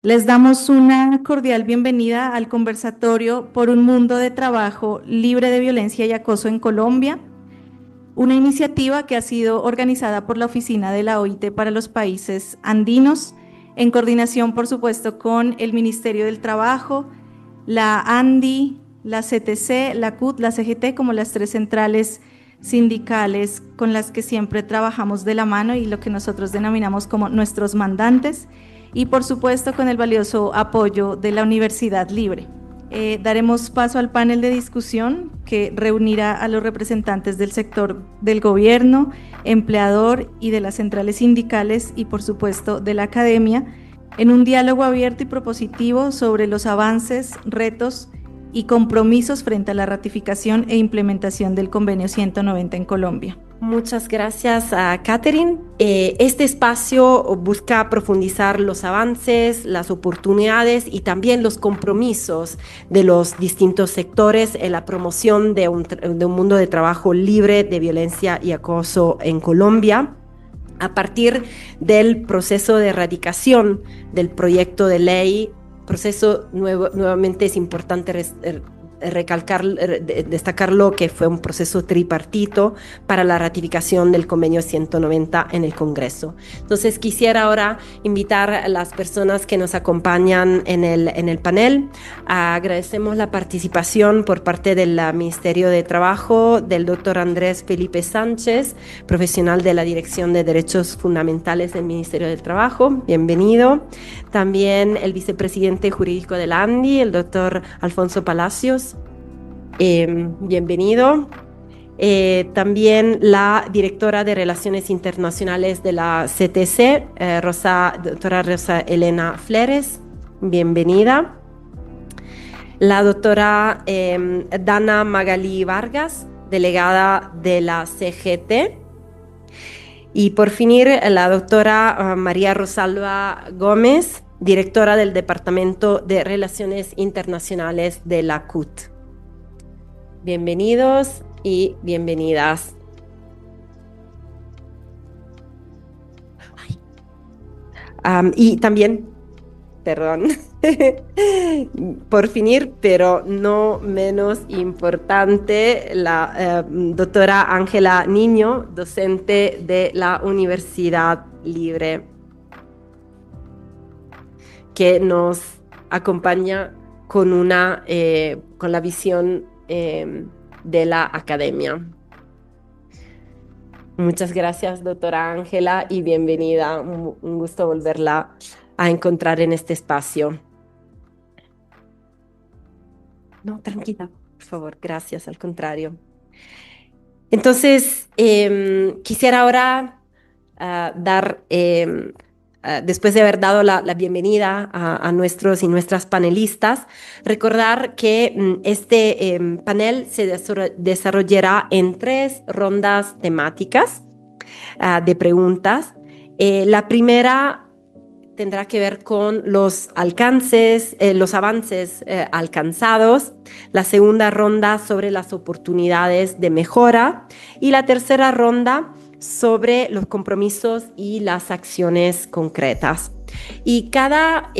Les damos una cordial bienvenida al conversatorio por un mundo de trabajo libre de violencia y acoso en Colombia, una iniciativa que ha sido organizada por la Oficina de la OIT para los países andinos, en coordinación, por supuesto, con el Ministerio del Trabajo, la ANDI, la CTC, la CUT, la CGT, como las tres centrales sindicales con las que siempre trabajamos de la mano y lo que nosotros denominamos como nuestros mandantes, y por supuesto con el valioso apoyo de la Universidad Libre. Daremos paso al panel de discusión que reunirá a los representantes del sector del gobierno, empleador y de las centrales sindicales y por supuesto de la academia en un diálogo abierto y propositivo sobre los avances, retos y compromisos frente a la ratificación e implementación del Convenio 190 en Colombia. Muchas gracias a Catherine. Este espacio busca profundizar los avances, las oportunidades y también los compromisos de los distintos sectores en la promoción de un mundo de trabajo libre de violencia y acoso en Colombia, a partir del proceso de erradicación del proyecto de ley. Proceso nuevamente es importante destacarlo que fue un proceso tripartito para la ratificación del convenio 190 en el Congreso. Entonces quisiera ahora invitar a las personas que nos acompañan en el panel. Agradecemos la participación por parte del Ministerio de Trabajo del doctor Andrés Felipe Sánchez, profesional de la Dirección de Derechos Fundamentales del Ministerio del Trabajo. Bienvenido. También el vicepresidente jurídico del ANDI, el doctor Alfonso Palacios. Bienvenido. También la directora de Relaciones Internacionales de la CTC, doctora Rosa Elena Fleres. Bienvenida. La doctora Dana Magalí Vargas, delegada de la CGT. Y por finir, la doctora María Rosalba Gómez, directora del Departamento de Relaciones Internacionales de la CUT. Bienvenidos y bienvenidas. Y también, perdón, por finir, pero no menos importante, la doctora Ángela Niño, docente de la Universidad Libre, que nos acompaña con la visión de la academia. Muchas gracias, doctora Ángela, y bienvenida. Un gusto volverla a encontrar en este espacio. No, tranquila, por favor, gracias, al contrario. Entonces, quisiera ahora dar, después de haber dado la bienvenida a nuestros y nuestras panelistas, recordar que este panel se desarrollará en 3 rondas temáticas de preguntas. La primera tendrá que ver con los avances alcanzados, la segunda ronda sobre las oportunidades de mejora y la tercera ronda sobre los compromisos y las acciones concretas. Y cada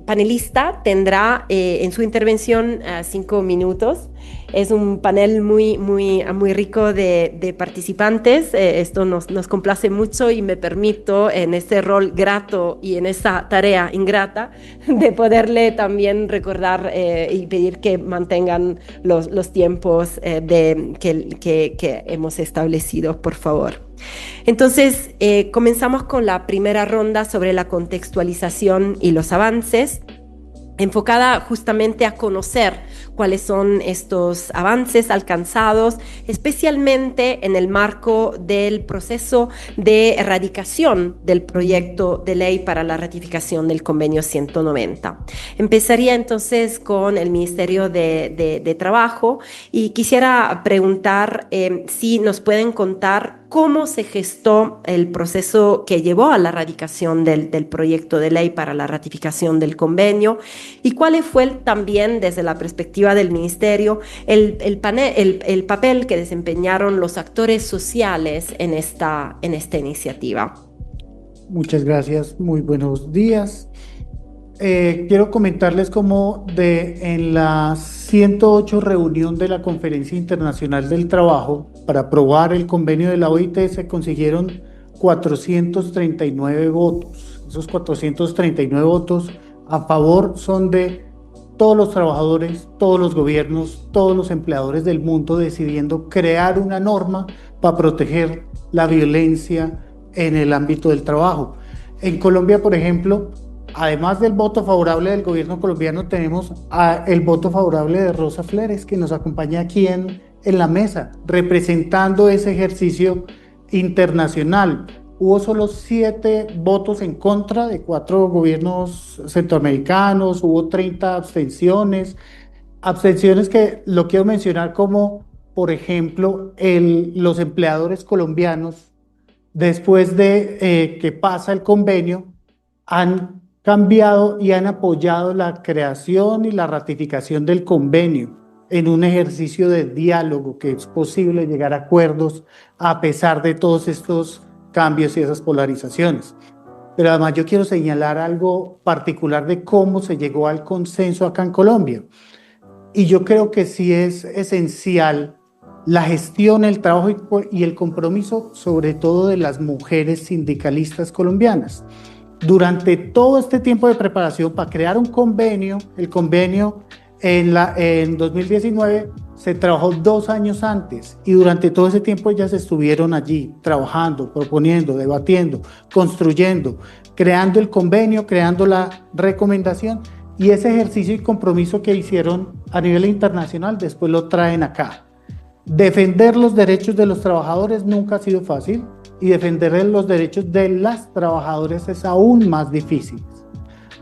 panelista tendrá en su intervención 5 minutos. Es un panel muy rico de participantes. Esto nos complace mucho y me permito en ese rol grato y en esa tarea ingrata de poderle también recordar y pedir que mantengan los tiempos que hemos establecido, por favor. Entonces, comenzamos con la primera ronda sobre la contextualización y los avances, enfocada justamente a conocer cuáles son estos avances alcanzados, especialmente en el marco del proceso de erradicación del proyecto de ley para la ratificación del Convenio 190. Empezaría entonces con el Ministerio de Trabajo y quisiera preguntar si nos pueden contar cómo se gestó el proceso que llevó a la erradicación del proyecto de ley para la ratificación del convenio y cuál fue también desde la perspectiva del Ministerio el papel que desempeñaron los actores sociales en esta iniciativa. Muchas gracias, muy buenos días. quiero comentarles cómo en la 108 reunión de la Conferencia Internacional del Trabajo para aprobar el convenio de la OIT se consiguieron 439 votos. Esos 439 votos a favor son de todos los trabajadores, todos los gobiernos, todos los empleadores del mundo decidiendo crear una norma para proteger la violencia en el ámbito del trabajo. En Colombia, por ejemplo, además del voto favorable del gobierno colombiano, tenemos el voto favorable de Rosa Fleres, que nos acompaña aquí en la mesa, representando ese ejercicio internacional. Hubo solo 7 votos en contra de 4 gobiernos centroamericanos, hubo 30 abstenciones, abstenciones que lo quiero mencionar como, por ejemplo, los empleadores colombianos, después de que pasa el convenio, han cambiado y han apoyado la creación y la ratificación del convenio en un ejercicio de diálogo que es posible llegar a acuerdos a pesar de todos estos cambios y esas polarizaciones. Pero además yo quiero señalar algo particular de cómo se llegó al consenso acá en Colombia. Y yo creo que sí es esencial la gestión, el trabajo y el compromiso, sobre todo de las mujeres sindicalistas colombianas. Durante todo este tiempo de preparación para crear un convenio, el convenio en 2019 se trabajó 2 años antes y durante todo ese tiempo ellas estuvieron allí trabajando, proponiendo, debatiendo, construyendo, creando el convenio, creando la recomendación, y ese ejercicio y compromiso que hicieron a nivel internacional después lo traen acá. Defender los derechos de los trabajadores nunca ha sido fácil, y defender los derechos de las trabajadoras es aún más difícil.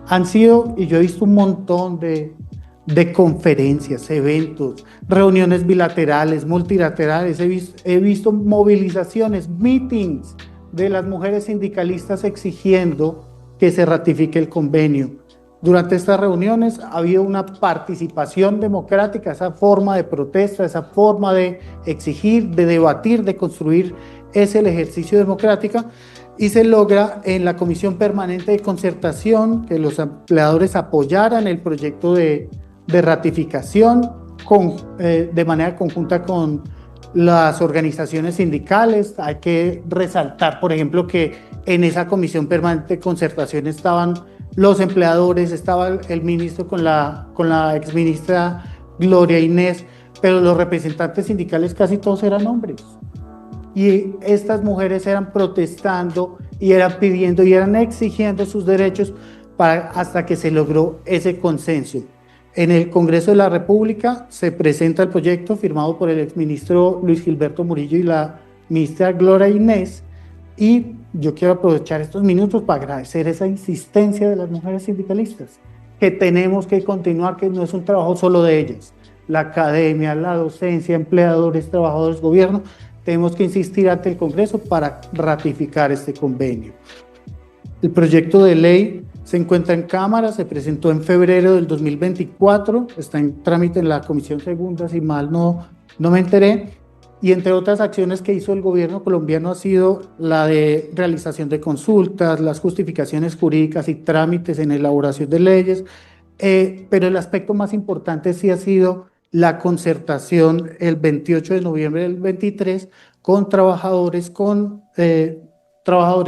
Han sido, y yo he visto un montón de conferencias, eventos, reuniones bilaterales, multilaterales, he visto movilizaciones, meetings de las mujeres sindicalistas exigiendo que se ratifique el convenio. Durante estas reuniones ha habido una participación democrática, esa forma de protesta, esa forma de exigir, de debatir, de construir, es el ejercicio democrático, y se logra en la Comisión Permanente de Concertación que los empleadores apoyaran el proyecto de ratificación de manera conjunta con las organizaciones sindicales. Hay que resaltar, por ejemplo, que en esa Comisión Permanente de Concertación estaban los empleadores, estaba el ministro con la exministra Gloria Inés, pero los representantes sindicales casi todos eran hombres. Y estas mujeres eran protestando y eran pidiendo y eran exigiendo sus derechos hasta que se logró ese consenso. En el Congreso de la República se presenta el proyecto firmado por el exministro Luis Gilberto Murillo y la ministra Gloria Inés, y yo quiero aprovechar estos minutos para agradecer esa insistencia de las mujeres sindicalistas, que tenemos que continuar, que no es un trabajo solo de ellas. La academia, la docencia, empleadores, trabajadores, gobierno, tenemos que insistir ante el Congreso para ratificar este convenio. El proyecto de ley se encuentra en Cámara, se presentó en febrero del 2024, está en trámite en la Comisión Segunda, si mal no me enteré, y entre otras acciones que hizo el gobierno colombiano ha sido la de realización de consultas, las justificaciones jurídicas y trámites en elaboración de leyes, pero el aspecto más importante sí ha sido la concertación el 28 de noviembre del 23 con trabajadores,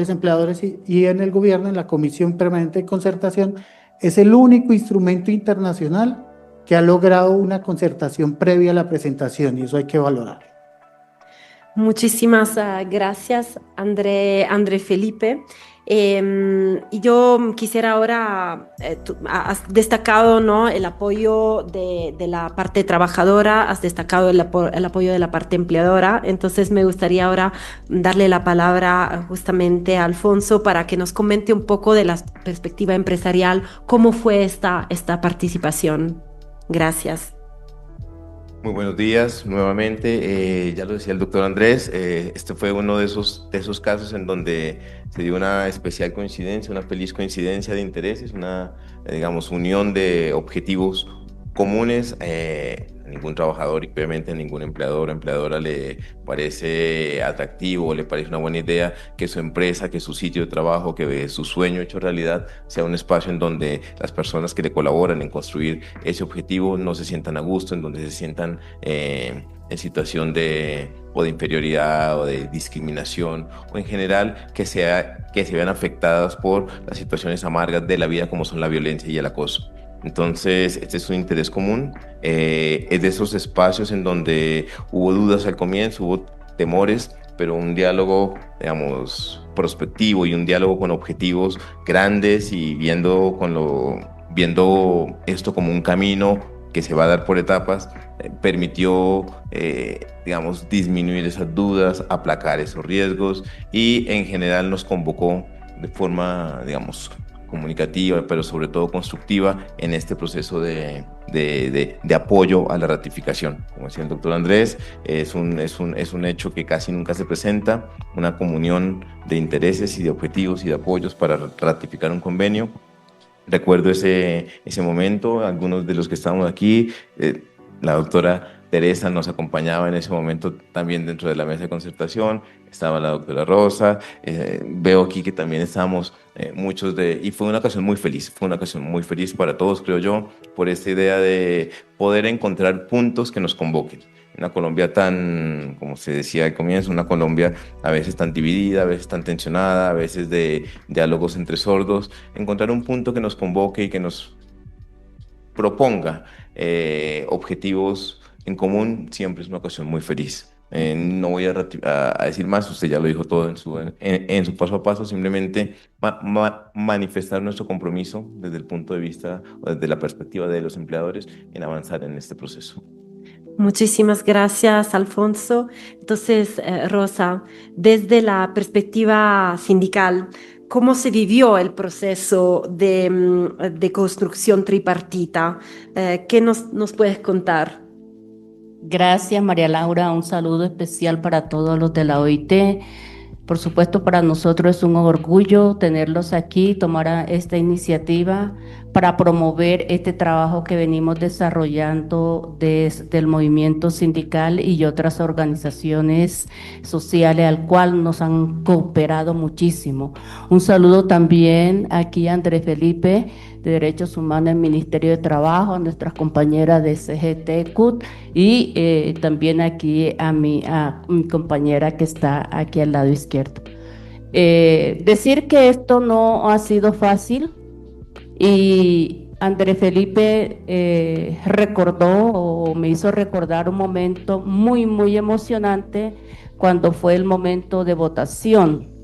empleadores y en el gobierno, en la Comisión Permanente de Concertación. Es el único instrumento internacional que ha logrado una concertación previa a la presentación, y eso hay que valorar. Muchísimas gracias, André Felipe. Y yo quisiera ahora, has destacado, ¿no?, el apoyo de la parte trabajadora, has destacado el apoyo de la parte empleadora. Entonces me gustaría ahora darle la palabra justamente a Alfonso para que nos comente un poco de la perspectiva empresarial, cómo fue esta participación. Gracias. Muy buenos días nuevamente. Ya lo decía el doctor Andrés, este fue uno de esos casos en donde se dio una especial coincidencia, una feliz coincidencia de intereses, una, digamos, unión de objetivos comunes. A ningún trabajador y obviamente a ningún empleador o empleadora le parece atractivo, le parece una buena idea que su empresa, que su sitio de trabajo, que su sueño hecho realidad sea un espacio en donde las personas que le colaboran en construir ese objetivo no se sientan a gusto, en donde se sientan en situación de inferioridad o de discriminación, o en general que se vean afectadas por las situaciones amargas de la vida como son la violencia y el acoso. Entonces, este es un interés común, es de esos espacios en donde hubo dudas al comienzo, hubo temores, pero un diálogo, digamos, prospectivo y un diálogo con objetivos grandes y viendo esto como un camino que se va a dar por etapas, permitió, digamos, disminuir esas dudas, aplacar esos riesgos y en general nos convocó de forma, digamos, comunicativa, pero sobre todo constructiva en este proceso de apoyo a la ratificación. Como decía el doctor Andrés, es un hecho que casi nunca se presenta, una comunión de intereses y de objetivos y de apoyos para ratificar un convenio. Recuerdo ese momento, algunos de los que estábamos aquí, la doctora Teresa nos acompañaba en ese momento también dentro de la mesa de concertación, estaba la doctora Rosa, veo aquí que también estamos muchos y fue una ocasión muy feliz para todos, creo yo, por esta idea de poder encontrar puntos que nos convoquen. Una Colombia tan, como se decía al comienzo, una Colombia a veces tan dividida, a veces tan tensionada, a veces de diálogos entre sordos, encontrar un punto que nos convoque y que nos proponga objetivos en común siempre es una ocasión muy feliz. No voy a decir más, usted ya lo dijo todo en su paso a paso, simplemente manifestar nuestro compromiso desde el punto de vista o desde la perspectiva de los empleadores en avanzar en este proceso. Muchísimas gracias, Alfonso. Entonces, Rosa, desde la perspectiva sindical, ¿cómo se vivió el proceso de construcción tripartita? ¿Qué nos puedes contar? Gracias, María Laura. Un saludo especial para todos los de la OIT. Por supuesto, para nosotros es un orgullo tenerlos aquí, tomar esta iniciativa para promover este trabajo que venimos desarrollando desde el movimiento sindical y otras organizaciones sociales al cual nos han cooperado muchísimo. Un saludo también aquí a Andrés Felipe, de Derechos Humanos del Ministerio de Trabajo, a nuestras compañeras de CGT, CUT y también aquí a mi compañera que está aquí al lado izquierdo. Decir que esto no ha sido fácil y Andrés Felipe recordó o me hizo recordar un momento muy emocionante cuando fue el momento de votación.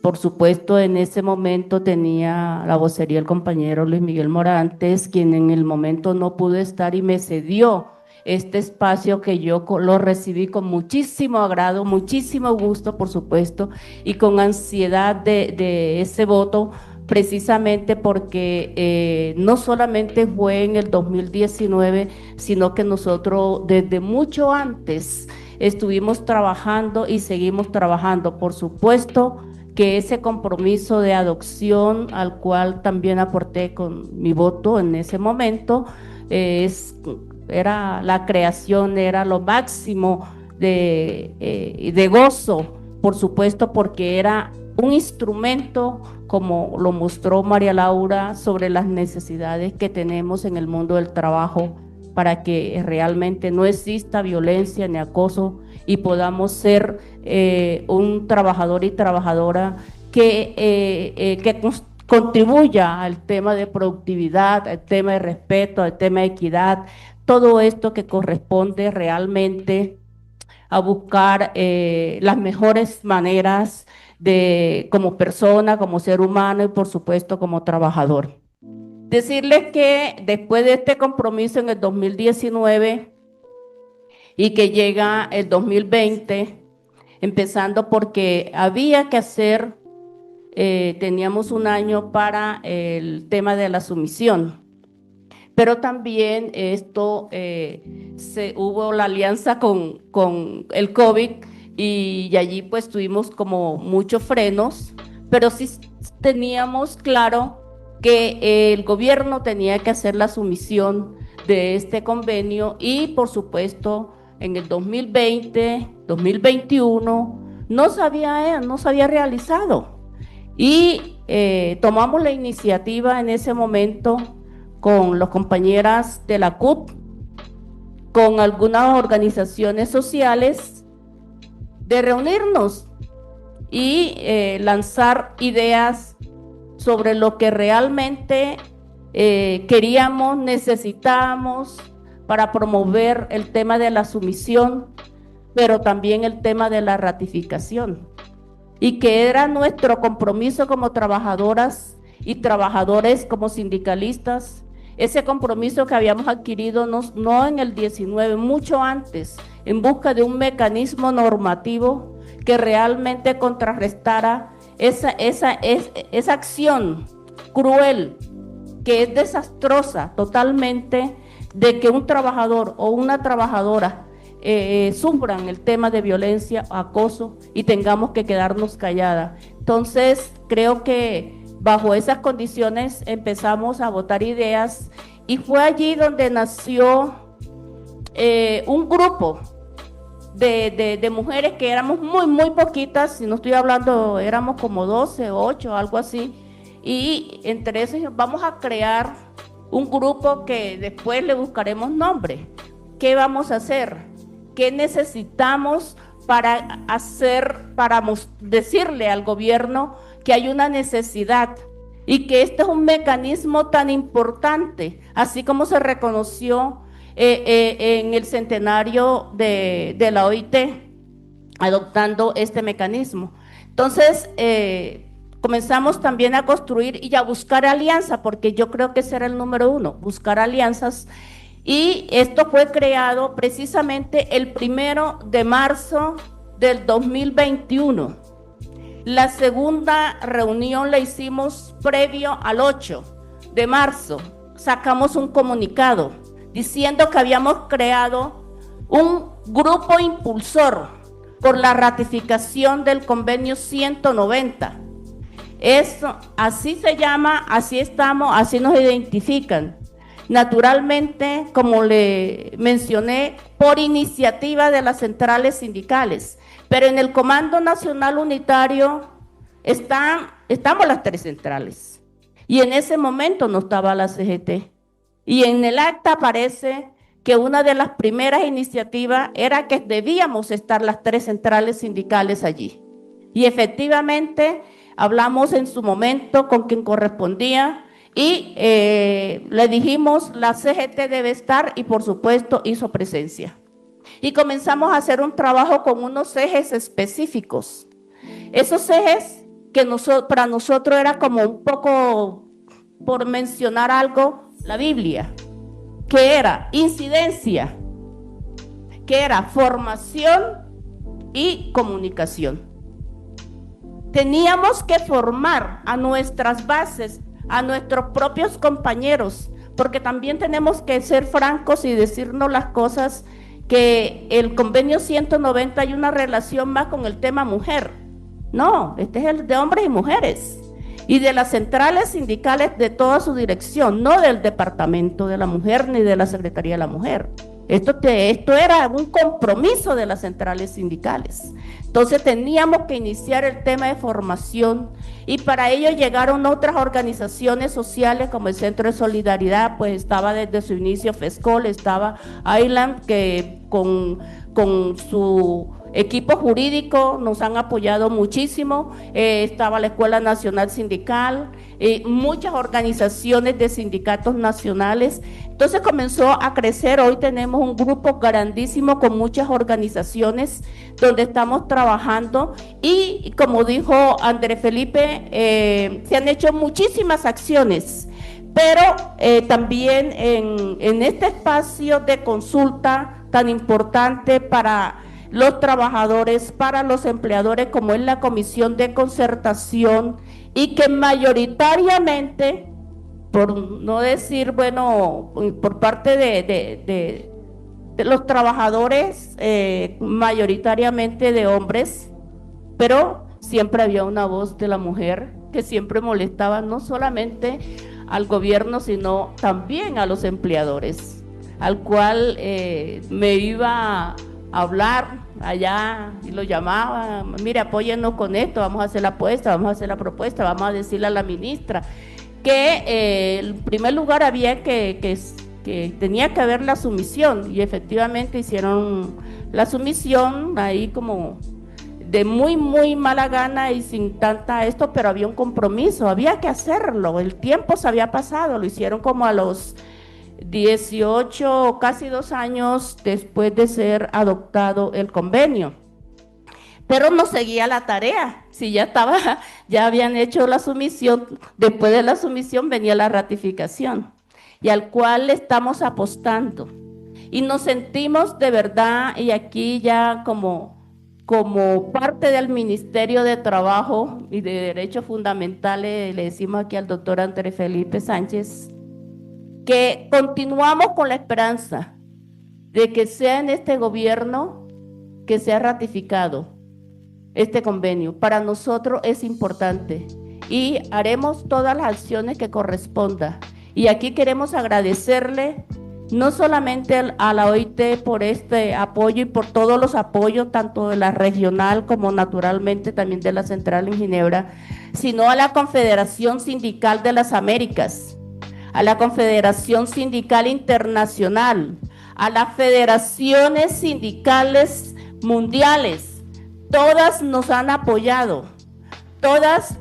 Por supuesto, en ese momento tenía la vocería el compañero Luis Miguel Morantes, quien en el momento no pudo estar y me cedió este espacio que yo lo recibí con muchísimo agrado, muchísimo gusto, por supuesto, y con ansiedad de ese voto, precisamente porque no solamente fue en el 2019, sino que nosotros desde mucho antes estuvimos trabajando y seguimos trabajando, por supuesto, que ese compromiso de adopción al cual también aporté con mi voto en ese momento, era la creación, era lo máximo de gozo, por supuesto, porque era un instrumento, como lo mostró María Laura, sobre las necesidades que tenemos en el mundo del trabajo para que realmente no exista violencia ni acoso y podamos ser un trabajador y trabajadora que contribuya al tema de productividad, al tema de respeto, al tema de equidad, todo esto que corresponde realmente a buscar las mejores maneras como persona, como ser humano y por supuesto como trabajador. Decirles que después de este compromiso en el 2019 y que llega el 2020, empezando porque había que hacer, teníamos un año para el tema de la sumisión, pero también esto, hubo la alianza con el COVID y allí pues tuvimos como muchos frenos, pero sí teníamos claro que el gobierno tenía que hacer la sumisión de este convenio y por supuesto en el 2020, 2021 no se había realizado y tomamos la iniciativa en ese momento con las compañeras de la CUT, con algunas organizaciones sociales, de reunirnos y lanzar ideas sobre lo que realmente queríamos, necesitábamos para promover el tema de la sumisión, pero también el tema de la ratificación, y que era nuestro compromiso como trabajadoras y trabajadores, como sindicalistas, ese compromiso que habíamos adquirido no en el 19, mucho antes, en busca de un mecanismo normativo que realmente contrarrestara esa acción cruel, que es desastrosa totalmente, de que un trabajador o una trabajadora sufran el tema de violencia, acoso y tengamos que quedarnos calladas. Entonces, creo que bajo esas condiciones empezamos a botar ideas y fue allí donde nació un grupo de mujeres que éramos muy poquitas, si no estoy hablando, éramos como 12 o 8, algo así, y entre esos vamos a crear un grupo que después le buscaremos nombre. ¿Qué vamos a hacer? ¿Qué necesitamos para decirle al gobierno que hay una necesidad y que este es un mecanismo tan importante, así como se reconoció en el centenario de la OIT, adoptando este mecanismo? Entonces, comenzamos también a construir y a buscar alianzas, porque yo creo que ese era el número uno, buscar alianzas. Y esto fue creado precisamente el 1 de marzo del 2021. La segunda reunión la hicimos previo al 8 de marzo. Sacamos un comunicado diciendo que habíamos creado un grupo impulsor por la ratificación del convenio 190. Eso, así se llama, así estamos, así nos identifican. Naturalmente, como le mencioné, por iniciativa de las centrales sindicales, pero en el Comando Nacional Unitario estamos las 3 centrales, y en ese momento no estaba la CGT, y en el acta aparece que una de las primeras iniciativas era que debíamos estar las 3 centrales sindicales allí, y efectivamente hablamos en su momento con quien correspondía, y le dijimos, la CGT debe estar, y por supuesto hizo presencia. Y comenzamos a hacer un trabajo con unos ejes específicos. Esos ejes que para nosotros era como un poco, por mencionar algo, la Biblia, que era incidencia, que era formación y comunicación. Teníamos que formar a nuestras bases, a nuestros propios compañeros, porque también tenemos que ser francos y decirnos las cosas, que el convenio 190 hay una relación más con el tema mujer. No, este es el de hombres y mujeres, y de las centrales sindicales de toda su dirección, no del Departamento de la Mujer ni de la Secretaría de la Mujer. Esto era un compromiso de las centrales sindicales. Entonces teníamos que iniciar el tema de formación, y para ello llegaron otras organizaciones sociales como el Centro de Solidaridad, pues estaba desde su inicio FESCOL, estaba Island, que con su equipo jurídico nos han apoyado muchísimo, estaba la Escuela Nacional Sindical, muchas organizaciones de sindicatos nacionales. Entonces comenzó a crecer. Hoy tenemos un grupo grandísimo con muchas organizaciones donde estamos trabajando, y como dijo Andrés Felipe, se han hecho muchísimas acciones, pero también en este espacio de consulta tan importante para los trabajadores, para los empleadores, como es la Comisión de Concertación, y que mayoritariamente, por no decir, bueno, por parte de los trabajadores, mayoritariamente de hombres, pero siempre había una voz de la mujer que siempre molestaba no solamente al gobierno, sino también a los empleadores. al cual me iba a hablar allá y lo llamaba, mire, apóyennos con esto, vamos a hacer la apuesta, vamos a hacer la propuesta, vamos a decirle a la ministra que en primer lugar había que tenía que haber la sumisión, y efectivamente hicieron la sumisión ahí como de muy mala gana y sin tanta esto, pero había un compromiso, había que hacerlo, el tiempo se había pasado, lo hicieron como a los 18, casi 2 años después de ser adoptado el convenio. Pero no seguía la tarea, si ya habían hecho la sumisión, después de la sumisión venía la ratificación, y al cual le estamos apostando. Y nos sentimos de verdad, y aquí ya como parte del Ministerio de Trabajo y de Derechos Fundamentales, le decimos aquí al doctor Andrés Felipe Sánchez, que continuamos con la esperanza de que sea en este gobierno que sea ratificado este convenio. Para nosotros es importante y haremos todas las acciones que corresponda. Y aquí queremos agradecerle no solamente a la OIT por este apoyo y por todos los apoyos, tanto de la regional como naturalmente también de la central en Ginebra, sino a la Confederación Sindical de las Américas, a la Confederación Sindical Internacional, a las federaciones sindicales mundiales. Todas nos han apoyado, todas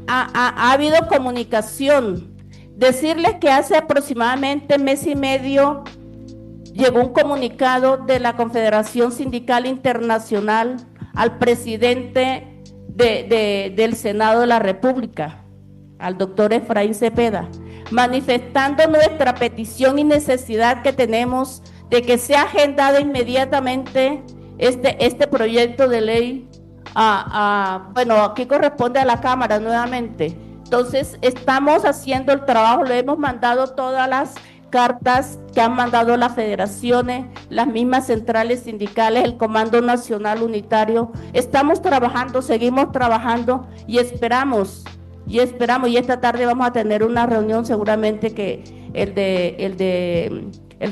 ha habido comunicación. Decirles que hace aproximadamente mes y medio llegó un comunicado de la Confederación Sindical Internacional al presidente del Senado de la República, al doctor Efraín Cepeda, manifestando nuestra petición y necesidad que tenemos de que sea agendado inmediatamente este proyecto de ley. Bueno, aquí corresponde a la Cámara nuevamente. Entonces, estamos haciendo el trabajo, le hemos mandado todas las cartas que han mandado las federaciones, las mismas centrales sindicales, el Comando Nacional Unitario. Estamos trabajando, seguimos trabajando y esperamos, y esta tarde vamos a tener una reunión seguramente que el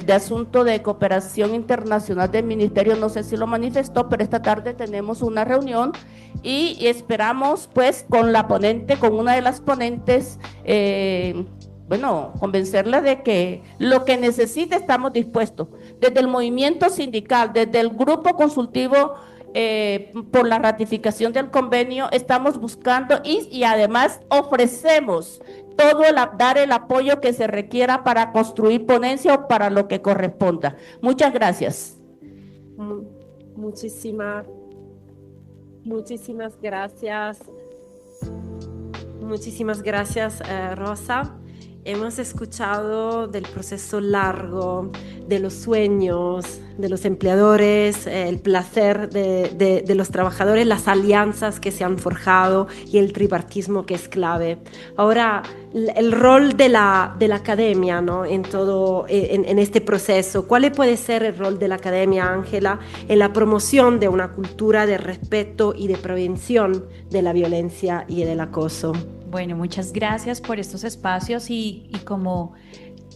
de asunto de cooperación internacional del ministerio, no sé si lo manifestó, pero esta tarde tenemos una reunión y esperamos pues con la ponente, con una de las ponentes, convencerla de que lo que necesite estamos dispuestos. Desde el movimiento sindical, desde el grupo consultivo por la ratificación del convenio, estamos buscando y además ofrecemos dar el apoyo que se requiera para construir ponencia o para lo que corresponda. Muchas gracias. Muchísimas gracias. Muchísimas gracias, Rosa. Hemos escuchado del proceso largo, de los sueños, de los empleadores, el placer de los trabajadores, las alianzas que se han forjado y el tripartismo que es clave. Ahora, el rol de la academia, ¿no? en este proceso. ¿Cuál puede ser el rol de la academia, Ángela, en la promoción de una cultura de respeto y de prevención de la violencia y del acoso? Bueno, muchas gracias por estos espacios y como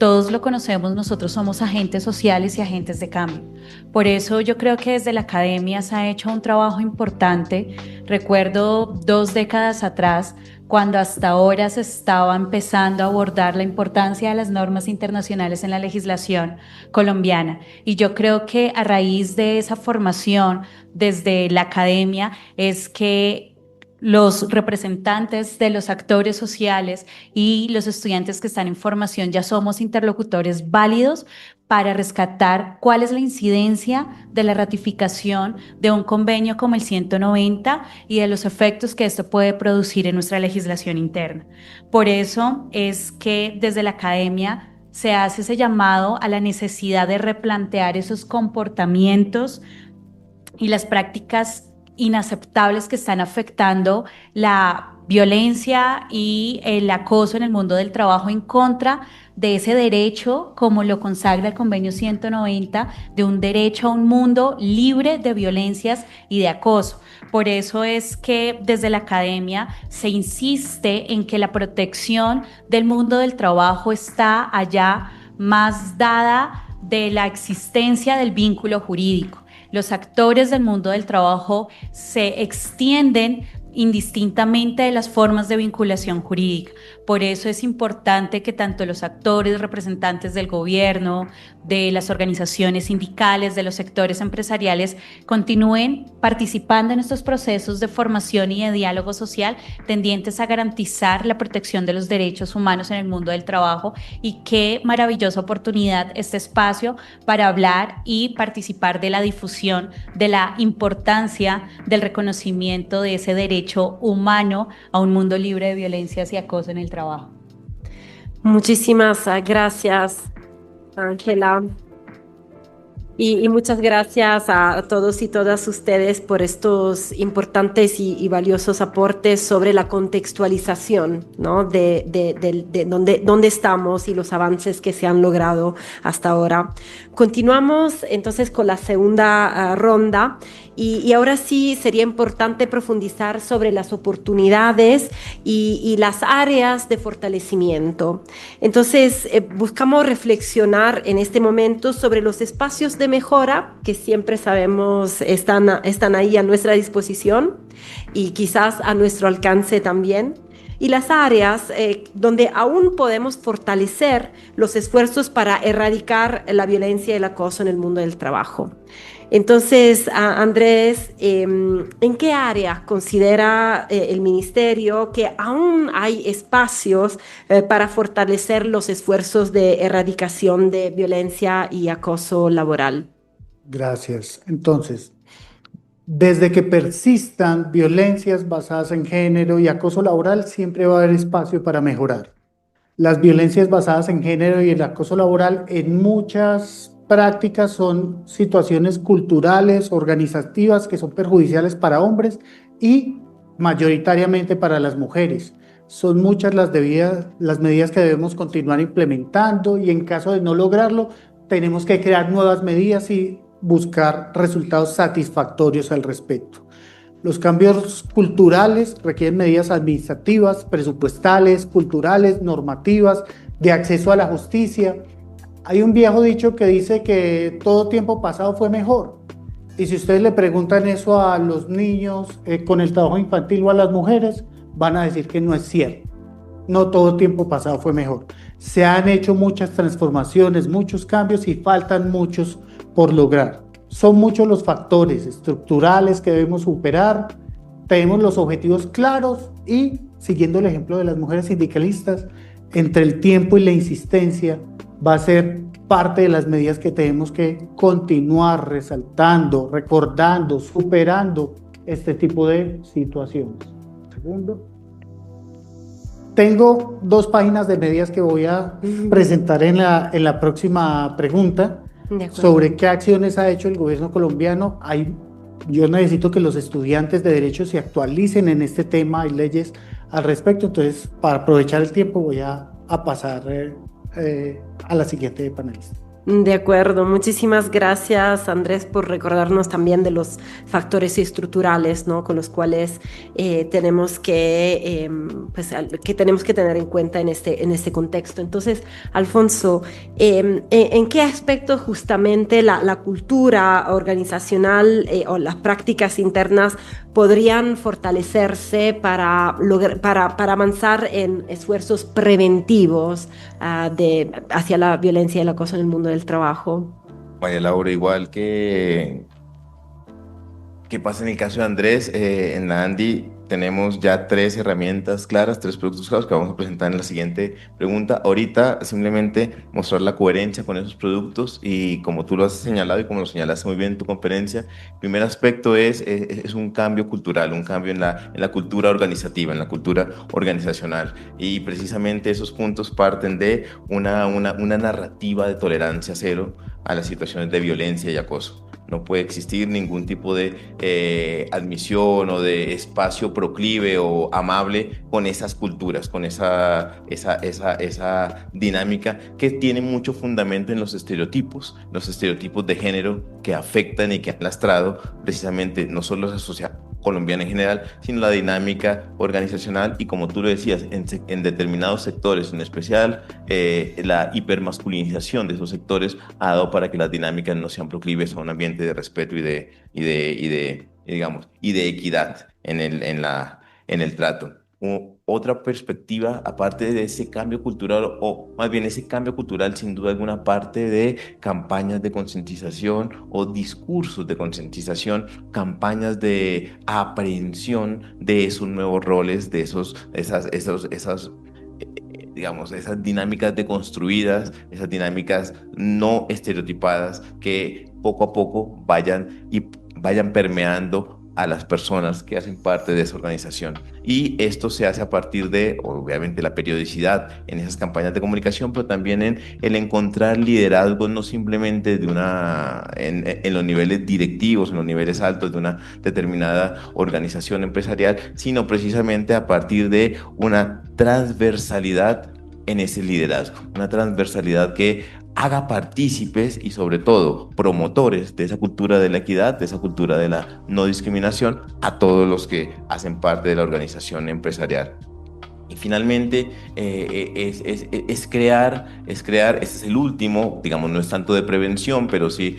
todos lo conocemos, nosotros somos agentes sociales y agentes de cambio. Por eso yo creo que desde la academia se ha hecho un trabajo importante. Recuerdo 2 décadas atrás, cuando hasta ahora se estaba empezando a abordar la importancia de las normas internacionales en la legislación colombiana. Y yo creo que a raíz de esa formación desde la academia es que los representantes de los actores sociales y los estudiantes que están en formación ya somos interlocutores válidos para rescatar cuál es la incidencia de la ratificación de un convenio como el 190 y de los efectos que esto puede producir en nuestra legislación interna. Por eso es que desde la academia se hace ese llamado a la necesidad de replantear esos comportamientos y las prácticas inaceptables que están afectando la violencia y el acoso en el mundo del trabajo en contra de ese derecho, como lo consagra el convenio 190, de un derecho a un mundo libre de violencias y de acoso. Por eso es que desde la academia se insiste en que la protección del mundo del trabajo está allá más dada de la existencia del vínculo jurídico. Los actores del mundo del trabajo se extienden indistintamente de las formas de vinculación jurídica. Por eso es importante que tanto los actores, representantes del gobierno, de las organizaciones sindicales, de los sectores empresariales, continúen participando en estos procesos de formación y de diálogo social tendientes a garantizar la protección de los derechos humanos en el mundo del trabajo. Y qué maravillosa oportunidad este espacio para hablar y participar de la difusión de la importancia del reconocimiento de ese derecho humano a un mundo libre de violencias y acoso en el trabajo. Muchísimas gracias, Ángela. Y muchas gracias a todos y todas ustedes por estos importantes y valiosos aportes sobre la contextualización, ¿no? de dónde estamos y los avances que se han logrado hasta ahora. Continuamos entonces con la segunda ronda y ahora sí sería importante profundizar sobre las oportunidades y las áreas de fortalecimiento. Entonces buscamos reflexionar en este momento sobre los espacios de mejora que siempre sabemos están ahí a nuestra disposición y quizás a nuestro alcance también, y las áreas donde aún podemos fortalecer los esfuerzos para erradicar la violencia y el acoso en el mundo del trabajo. Entonces, Andrés, ¿en qué área considera el Ministerio que aún hay espacios para fortalecer los esfuerzos de erradicación de violencia y acoso laboral? Gracias. Entonces, desde que persistan violencias basadas en género y acoso laboral, siempre va a haber espacio para mejorar. Las violencias basadas en género y el acoso laboral en muchas prácticas son situaciones culturales, organizativas que son perjudiciales para hombres y mayoritariamente para las mujeres. Son muchas las medidas que debemos continuar implementando y en caso de no lograrlo, tenemos que crear nuevas medidas y buscar resultados satisfactorios al respecto. Los cambios culturales requieren medidas administrativas, presupuestales, culturales, normativas, de acceso a la justicia. Hay un viejo dicho que dice que todo tiempo pasado fue mejor. Y si ustedes le preguntan eso a los niños con el trabajo infantil o a las mujeres, van a decir que no es cierto. No todo tiempo pasado fue mejor. Se han hecho muchas transformaciones, muchos cambios y faltan muchos por lograr. Son muchos los factores estructurales que debemos superar. Tenemos los objetivos claros y, siguiendo el ejemplo de las mujeres sindicalistas, entre el tiempo y la insistencia va a ser parte de las medidas que tenemos que continuar resaltando, recordando, superando este tipo de situaciones. Segundo. Tengo 2 páginas de medidas que voy a presentar en la próxima pregunta sobre qué acciones ha hecho el gobierno colombiano. Yo necesito que los estudiantes de Derecho se actualicen en este tema, hay leyes al respecto, entonces para aprovechar el tiempo voy a pasar a la siguiente panelista. De acuerdo, muchísimas gracias, Andrés, por recordarnos también de los factores estructurales, ¿no?, con los cuales tenemos que tener en cuenta en este contexto. Entonces, Alfonso, ¿en qué aspecto justamente la cultura organizacional o las prácticas internas podrían fortalecerse para avanzar en esfuerzos preventivos hacia la violencia y el acoso en el mundo del trabajo? María Laura, igual que pasa en el caso de Andrés, en la ANDI tenemos ya 3 herramientas claras, 3 productos claros que vamos a presentar en la siguiente pregunta. Ahorita simplemente mostrar la coherencia con esos productos y como tú lo has señalado y como lo señalaste muy bien en tu conferencia, el primer aspecto es un cambio cultural, un cambio en la cultura organizativa, en la cultura organizacional, y precisamente esos puntos parten de una narrativa de tolerancia cero a las situaciones de violencia y acoso. No puede existir ningún tipo de admisión o de espacio proclive o amable con esas culturas, con esa dinámica que tiene mucho fundamento en los estereotipos de género que afectan y que han lastrado precisamente no solo colombiana en general, sino la dinámica organizacional y, como tú lo decías, en determinados sectores, en especial la hipermasculinización de esos sectores ha dado para que las dinámicas no sean proclives a un ambiente de respeto y de equidad en el trato. Otra perspectiva, aparte de ese cambio cultural, o más bien ese cambio cultural, sin duda alguna, parte de campañas de concientización o discursos de concientización, campañas de aprehensión de esos nuevos roles, de esas dinámicas deconstruidas, esas dinámicas no estereotipadas que poco a poco vayan permeando a las personas que hacen parte de esa organización. Y esto se hace a partir de, obviamente, la periodicidad en esas campañas de comunicación, pero también en el encontrar liderazgos, no simplemente en los niveles directivos, en los niveles altos de una determinada organización empresarial, sino precisamente a partir de una transversalidad en ese liderazgo, una transversalidad que haga partícipes y, sobre todo, promotores de esa cultura de la equidad, de esa cultura de la no discriminación a todos los que hacen parte de la organización empresarial. Y finalmente es crear, este es el último, digamos, no es tanto de prevención, pero sí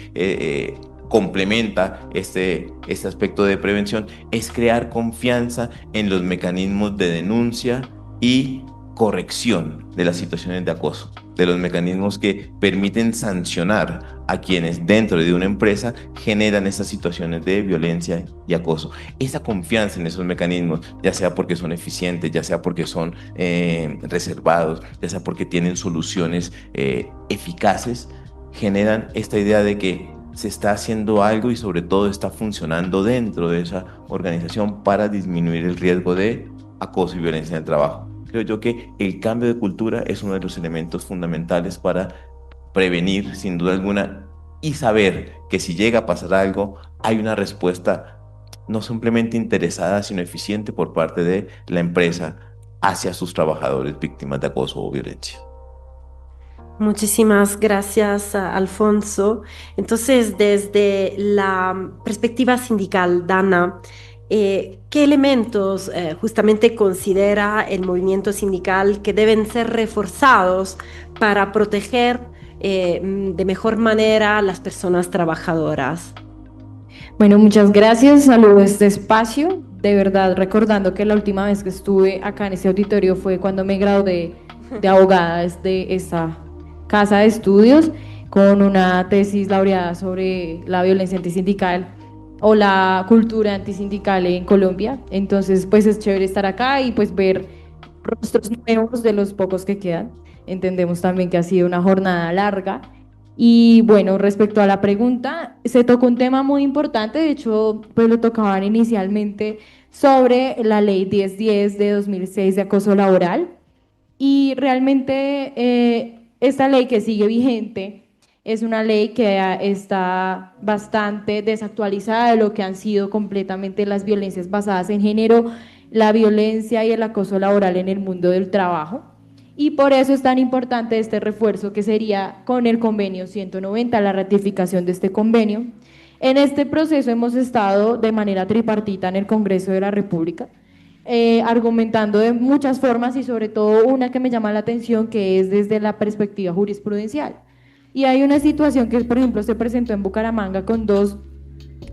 complementa este aspecto de prevención, es crear confianza en los mecanismos de denuncia y corrección de las situaciones de acoso, de los mecanismos que permiten sancionar a quienes dentro de una empresa generan esas situaciones de violencia y acoso. Esa confianza en esos mecanismos, ya sea porque son eficientes, ya sea porque son reservados, ya sea porque tienen soluciones eficaces, generan esta idea de que se está haciendo algo y sobre todo está funcionando dentro de esa organización para disminuir el riesgo de acoso y violencia en el trabajo. Creo yo que el cambio de cultura es uno de los elementos fundamentales para prevenir, sin duda alguna, y saber que si llega a pasar algo, hay una respuesta no simplemente interesada, sino eficiente por parte de la empresa hacia sus trabajadores víctimas de acoso o violencia. Muchísimas gracias, Alfonso. Entonces, desde la perspectiva sindical, Dana, ¿qué elementos justamente considera el movimiento sindical que deben ser reforzados para proteger de mejor manera a las personas trabajadoras? Bueno, muchas gracias. Saludo a este espacio. De verdad, recordando que la última vez que estuve acá en este auditorio fue cuando me gradué de abogada de esta casa de estudios con una tesis laureada sobre la violencia antisindical o la cultura antisindical en Colombia. Entonces, pues es chévere estar acá y pues ver rostros nuevos de los pocos que quedan. Entendemos también que ha sido una jornada larga. Y bueno, respecto a la pregunta, se tocó un tema muy importante, de hecho, pues lo tocaban inicialmente sobre la ley 1010 de 2006 de acoso laboral. Y realmente esta ley que sigue vigente es una ley que está bastante desactualizada de lo que han sido completamente las violencias basadas en género, la violencia y el acoso laboral en el mundo del trabajo. Y por eso es tan importante este refuerzo que sería con el convenio 190, la ratificación de este convenio. En este proceso hemos estado de manera tripartita en el Congreso de la República, argumentando de muchas formas y sobre todo una que me llama la atención, que es desde la perspectiva jurisprudencial. Y hay una situación que, por ejemplo, se presentó en Bucaramanga con dos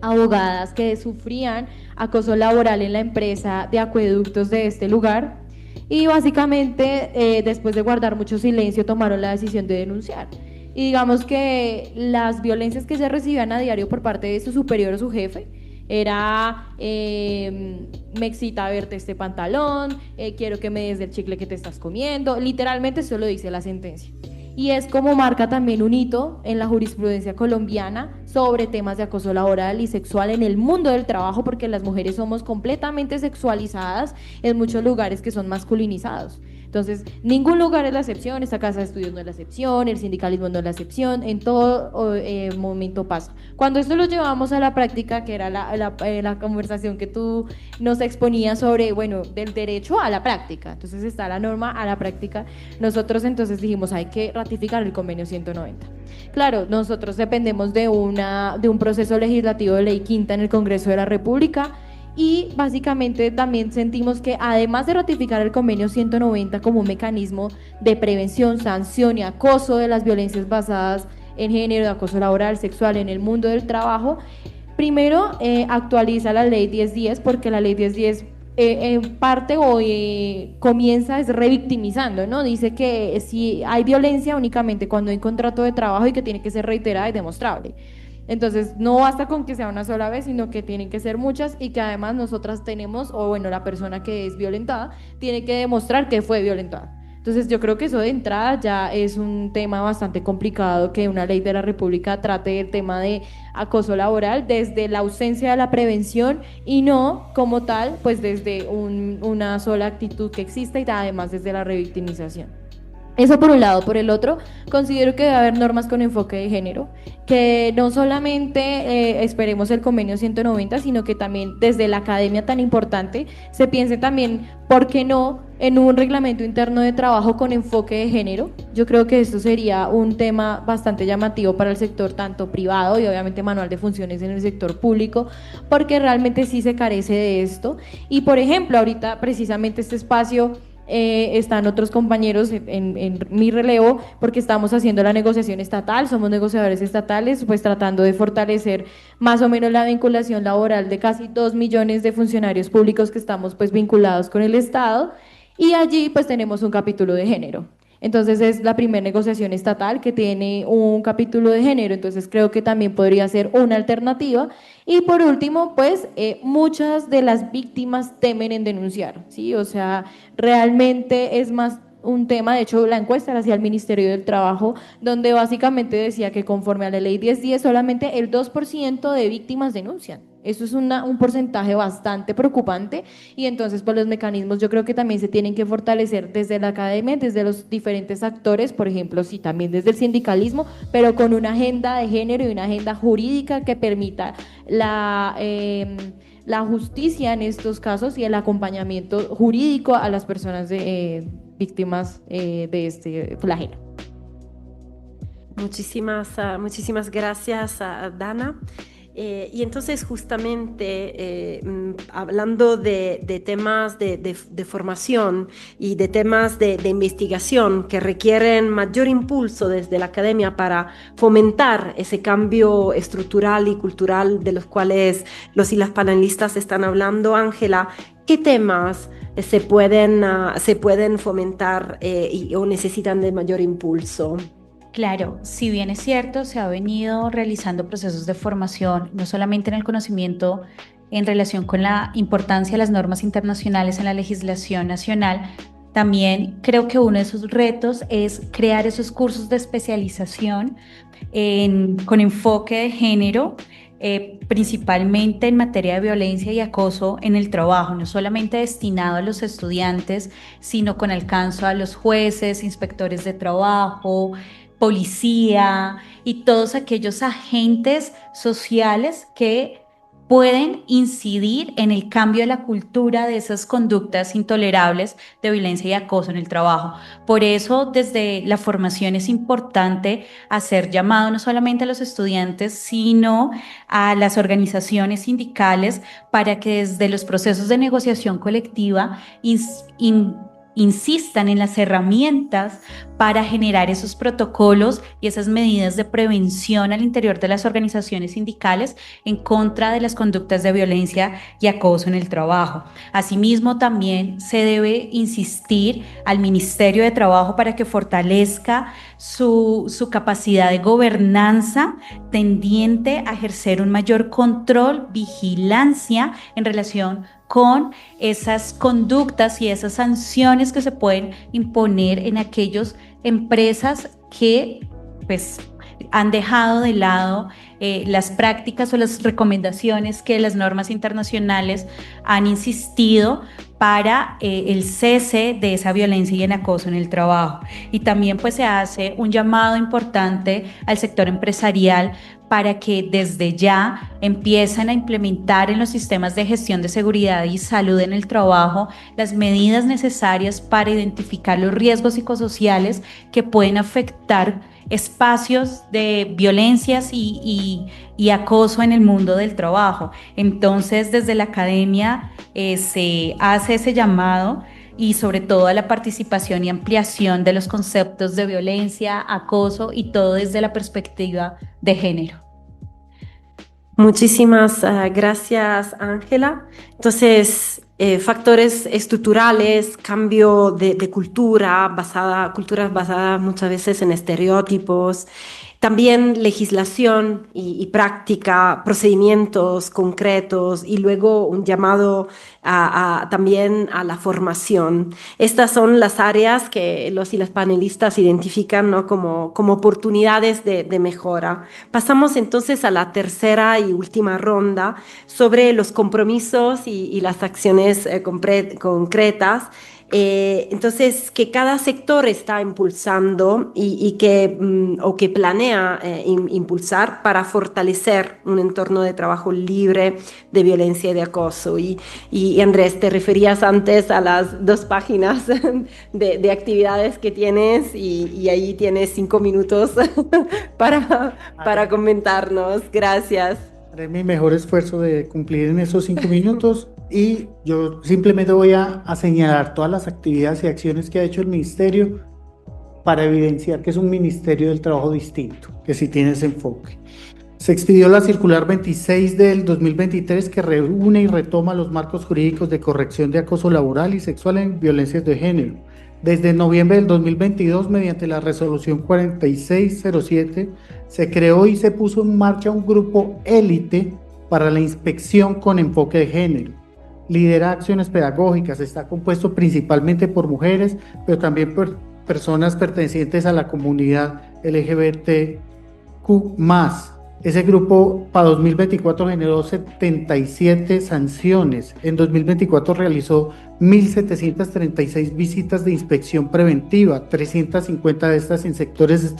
abogadas que sufrían acoso laboral en la empresa de acueductos de este lugar y básicamente después de guardar mucho silencio tomaron la decisión de denunciar. Y digamos que las violencias que se recibían a diario por parte de su superior o su jefe era me excita verte este pantalón, quiero que me des del chicle que te estás comiendo, literalmente eso lo dice la sentencia. Y es como marca también un hito en la jurisprudencia colombiana sobre temas de acoso laboral y sexual en el mundo del trabajo, porque las mujeres somos completamente sexualizadas en muchos lugares que son masculinizados. Entonces, ningún lugar es la excepción, esta casa de estudios no es la excepción, el sindicalismo no es la excepción, en todo momento pasa. Cuando esto lo llevamos a la práctica, que era la conversación que tú nos exponías sobre, bueno, del derecho a la práctica, entonces está la norma a la práctica, nosotros entonces dijimos, hay que ratificar el convenio 190. Claro, nosotros dependemos de un proceso legislativo de ley quinta en el Congreso de la República, Y básicamente también sentimos que además de ratificar el convenio 190 como un mecanismo de prevención, sanción y acoso de las violencias basadas en género, de acoso laboral, sexual en el mundo del trabajo, primero actualiza la ley 1010, porque la ley 1010 en parte comienza es revictimizando, ¿no? Dice que si hay violencia únicamente cuando hay contrato de trabajo y que tiene que ser reiterada y demostrable. Entonces, no basta con que sea una sola vez, sino que tienen que ser muchas y que además nosotras tenemos, o bueno, la persona que es violentada tiene que demostrar que fue violentada. Entonces, yo creo que eso de entrada ya es un tema bastante complicado, que una ley de la República trate el tema de acoso laboral desde la ausencia de la prevención y no como tal, pues desde una sola actitud que exista y además desde la revictimización. Eso por un lado. Por el otro, considero que debe haber normas con enfoque de género, que no solamente esperemos el convenio 190, sino que también desde la academia tan importante se piense también, ¿por qué no?, en un reglamento interno de trabajo con enfoque de género. Yo creo que esto sería un tema bastante llamativo para el sector tanto privado y obviamente manual de funciones en el sector público, porque realmente sí se carece de esto. Y por ejemplo, ahorita precisamente este espacio están otros compañeros en mi relevo porque estamos haciendo la negociación estatal, somos negociadores estatales, pues tratando de fortalecer más o menos la vinculación laboral de casi 2 millones de funcionarios públicos que estamos pues vinculados con el Estado, y allí pues tenemos un capítulo de género. Entonces es la primera negociación estatal que tiene un capítulo de género, entonces creo que también podría ser una alternativa. Y por último, pues muchas de las víctimas temen en denunciar, ¿sí? O sea, realmente es más un tema, de hecho la encuesta la hacía el Ministerio del Trabajo, donde básicamente decía que conforme a la ley 1010 solamente el 2% de víctimas denuncian. Eso es un porcentaje bastante preocupante, y entonces pues los mecanismos yo creo que también se tienen que fortalecer desde la academia, desde los diferentes actores, por ejemplo, sí, también desde el sindicalismo, pero con una agenda de género y una agenda jurídica que permita la justicia en estos casos y el acompañamiento jurídico a las personas víctimas de este flagelo. Muchísimas gracias, Dana. Y entonces justamente hablando de temas de formación y de temas de investigación que requieren mayor impulso desde la academia para fomentar ese cambio estructural y cultural de los cuales los y las panelistas están hablando, Ángela, ¿qué temas se pueden fomentar o necesitan de mayor impulso? Claro, si bien es cierto, se ha venido realizando procesos de formación, no solamente en el conocimiento en relación con la importancia de las normas internacionales en la legislación nacional, también creo que uno de esos retos es crear esos cursos de especialización con enfoque de género, principalmente en materia de violencia y acoso en el trabajo, no solamente destinado a los estudiantes, sino con alcance a los jueces, inspectores de trabajo, policía y todos aquellos agentes sociales que pueden incidir en el cambio de la cultura de esas conductas intolerables de violencia y acoso en el trabajo. Por eso, desde la formación es importante hacer llamado no solamente a los estudiantes, sino a las organizaciones sindicales para que desde los procesos de negociación colectiva insistan en las herramientas para generar esos protocolos y esas medidas de prevención al interior de las organizaciones sindicales en contra de las conductas de violencia y acoso en el trabajo. Asimismo, también se debe insistir al Ministerio de Trabajo para que fortalezca su capacidad de gobernanza tendiente a ejercer un mayor control, vigilancia en relación con esas conductas y esas sanciones que se pueden imponer en aquellas empresas que pues han dejado de lado las prácticas o las recomendaciones que las normas internacionales han insistido para el cese de esa violencia y el acoso en el trabajo. Y también pues se hace un llamado importante al sector empresarial para que desde ya empiecen a implementar en los sistemas de gestión de seguridad y salud en el trabajo las medidas necesarias para identificar los riesgos psicosociales que pueden afectar espacios de violencias y acoso en el mundo del trabajo. Entonces, desde la academia se hace ese llamado y sobre todo a la participación y ampliación de los conceptos de violencia, acoso y todo desde la perspectiva de género. Muchísimas gracias, Ángela. Entonces, factores estructurales, cambio de cultura, culturas basadas muchas veces en estereotipos, también legislación y práctica, procedimientos concretos y luego un llamado también a la formación. Estas son las áreas que los y las panelistas identifican, ¿no?, como oportunidades de mejora. Pasamos entonces a la tercera y última ronda sobre los compromisos y las acciones concretas. Entonces, que cada sector está impulsando o que planea impulsar para fortalecer un entorno de trabajo libre de violencia y de acoso. Y Andrés, te referías antes a las 2 páginas de actividades que tienes y ahí tienes 5 minutos para comentarnos. Gracias. Haré mi mejor esfuerzo de cumplir en esos 5 minutos y yo simplemente voy a señalar todas las actividades y acciones que ha hecho el ministerio para evidenciar que es un ministerio del trabajo distinto, que sí tiene ese enfoque. Se expidió la circular 26 del 2023 que reúne y retoma los marcos jurídicos de corrección de acoso laboral y sexual en violencias de género. Desde noviembre del 2022, mediante la resolución 4607, se creó y se puso en marcha un grupo élite para la inspección con enfoque de género. Lidera acciones pedagógicas, está compuesto principalmente por mujeres, pero también por personas pertenecientes a la comunidad LGBTQ+. Ese grupo para 2024 generó 77 sanciones. En 2024 realizó 1.736 visitas de inspección preventiva, 350 de estas en sectores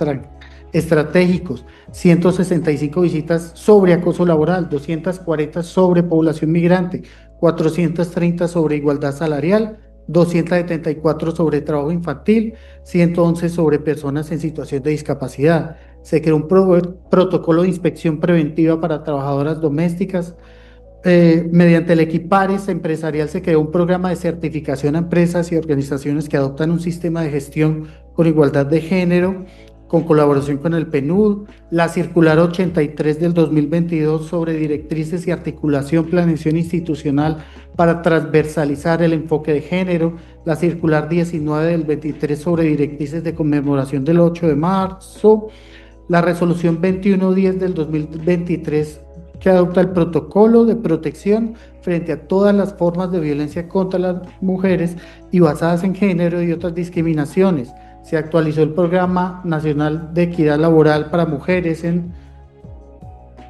estratégicos, 165 visitas sobre acoso laboral, 240 sobre población migrante, 430 sobre igualdad salarial, 274 sobre trabajo infantil, 111 sobre personas en situación de discapacidad. Se creó un protocolo de inspección preventiva para trabajadoras domésticas. Mediante el Equipares empresarial se creó un programa de certificación a empresas y organizaciones que adoptan un sistema de gestión con igualdad de género, con colaboración con el PNUD, la circular 83 del 2022 sobre directrices y articulación, planeación institucional para transversalizar el enfoque de género, la circular 19 del 23 sobre directrices de conmemoración del 8 de marzo, la resolución 2110 del 2023 que adopta el protocolo de protección frente a todas las formas de violencia contra las mujeres y basadas en género y otras discriminaciones. Se actualizó el Programa Nacional de Equidad Laboral para Mujeres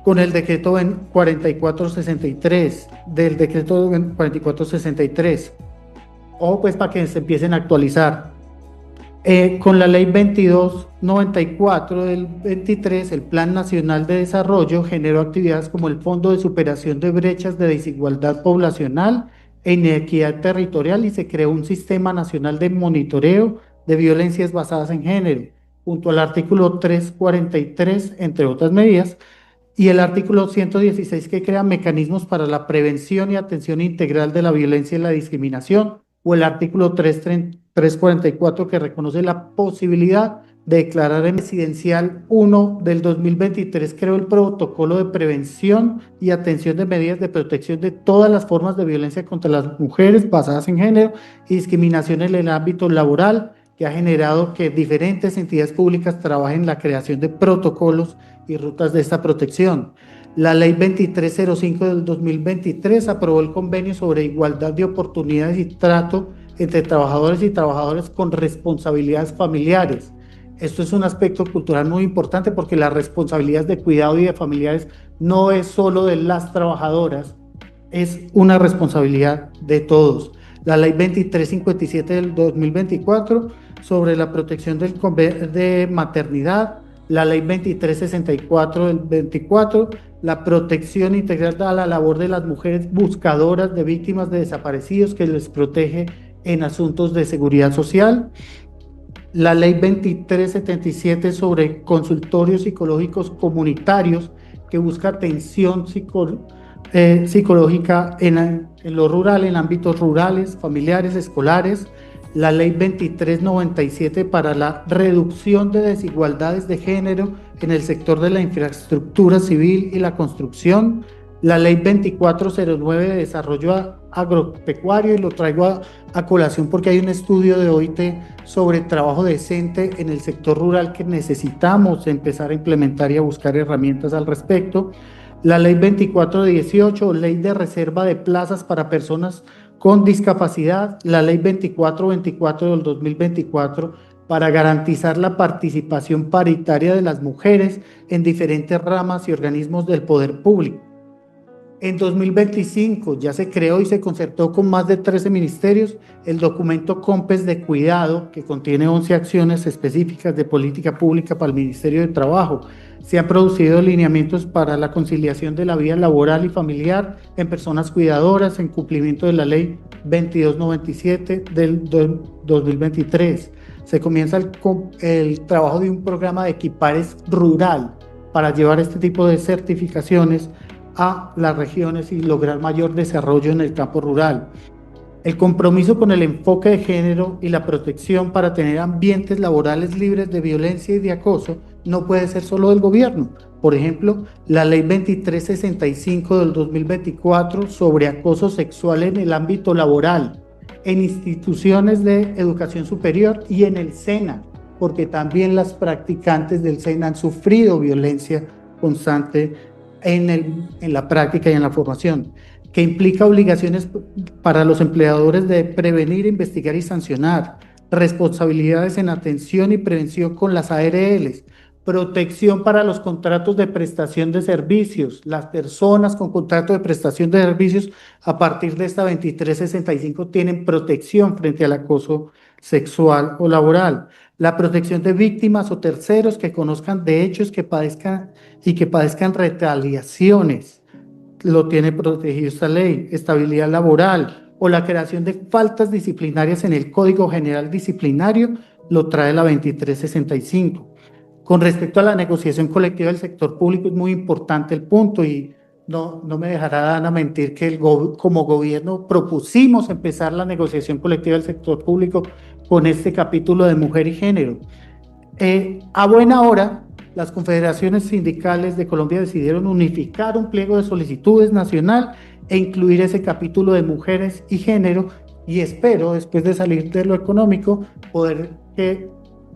con el decreto 4463 del decreto 4463, o pues para que se empiecen a actualizar. Con la ley 2294 del 23, el Plan Nacional de Desarrollo generó actividades como el Fondo de Superación de Brechas de Desigualdad Poblacional e Inequidad Territorial y se creó un Sistema Nacional de Monitoreo de Violencias Basadas en Género, junto al artículo 343, entre otras medidas, y el artículo 116 que crea mecanismos para la prevención y atención integral de la violencia y la discriminación, o el artículo 344 que reconoce la posibilidad de declarar en Presidencial 1 del 2023 creó el protocolo de prevención y atención de medidas de protección de todas las formas de violencia contra las mujeres basadas en género y discriminación en el ámbito laboral, que ha generado que diferentes entidades públicas trabajen en la creación de protocolos y rutas de esta protección. La Ley 2305 del 2023 aprobó el convenio sobre igualdad de oportunidades y trato entre trabajadores y trabajadoras con responsabilidades familiares. Esto es un aspecto cultural muy importante porque la responsabilidad de cuidado y de familiares no es solo de las trabajadoras, es una responsabilidad de todos. La Ley 2357 del 2024 sobre la protección de maternidad, la Ley 2364 del 24, la protección integral a la labor de las mujeres buscadoras de víctimas de desaparecidos que les protege en asuntos de seguridad social, la ley 2377 sobre consultorios psicológicos comunitarios, que busca atención psicológica en lo rural, en ámbitos rurales, familiares, escolares. La ley 2397 para la reducción de desigualdades de género en el sector de la infraestructura civil y la construcción. La ley 2409 de desarrollo agropecuario, y lo traigo a colación porque hay un estudio de OIT sobre trabajo decente en el sector rural que necesitamos empezar a implementar y a buscar herramientas al respecto. La ley 2418, ley de reserva de plazas para personas con discapacidad. La ley 2424 del 2024 para garantizar la participación paritaria de las mujeres en diferentes ramas y organismos del poder público. En 2025 ya se creó y se concertó con más de 13 ministerios el documento COMPES de cuidado, que contiene 11 acciones específicas de política pública para el Ministerio de Trabajo. Se han producido lineamientos para la conciliación de la vida laboral y familiar en personas cuidadoras en cumplimiento de la ley 2297 del 2023. Se comienza el trabajo de un programa de equipares rural para llevar este tipo de certificaciones a las regiones y lograr mayor desarrollo en el campo rural. El compromiso con el enfoque de género y la protección para tener ambientes laborales libres de violencia y de acoso no puede ser solo del gobierno. Por ejemplo, la ley 2365 del 2024 sobre acoso sexual en el ámbito laboral, en instituciones de educación superior y en el SENA, porque también las practicantes del SENA han sufrido violencia constante en la práctica y en la formación, que implica obligaciones para los empleadores de prevenir, investigar y sancionar, responsabilidades en atención y prevención con las ARLs, protección para los contratos de prestación de servicios. Las personas con contrato de prestación de servicios a partir de esta 2365 tienen protección frente al acoso sexual o laboral. La protección de víctimas o terceros que conozcan de hechos que padezcan retaliaciones, lo tiene protegido esta ley. Estabilidad laboral o la creación de faltas disciplinarias en el Código General Disciplinario, lo trae la 2365. Con respecto a la negociación colectiva del sector público, es muy importante el punto, y no me dejará Dana mentir que como gobierno propusimos empezar la negociación colectiva del sector público con este capítulo de mujer y género. A buena hora, las confederaciones sindicales de Colombia decidieron unificar un pliego de solicitudes nacional e incluir ese capítulo de mujeres y género, y espero, después de salir de lo económico, poder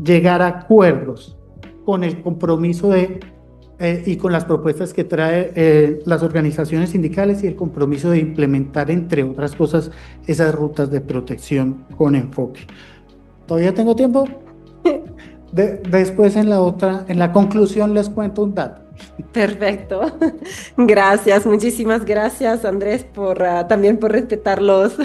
llegar a acuerdos con el compromiso y con las propuestas que trae las organizaciones sindicales, y el compromiso de implementar, entre otras cosas, esas rutas de protección con enfoque. ¿Todavía tengo tiempo? Después en la conclusión les cuento un dato. Perfecto. Gracias, muchísimas gracias, Andrés, también por respetar los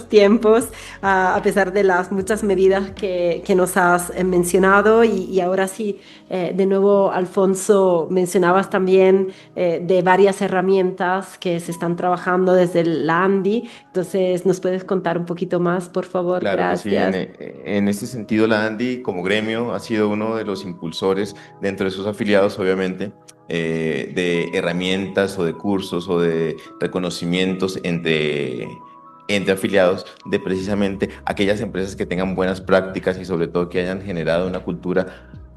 tiempos, a pesar de las muchas medidas que nos has mencionado. Y ahora sí, de nuevo, Alfonso, mencionabas también de varias herramientas que se están trabajando desde la ANDI. Entonces, ¿nos puedes contar un poquito más, por favor? Claro, Gracias. sí, en este sentido, la ANDI como gremio ha sido uno de los impulsores dentro de sus afiliados, obviamente, de herramientas o de cursos o de reconocimientos entre afiliados de precisamente aquellas empresas que tengan buenas prácticas y sobre todo que hayan generado una cultura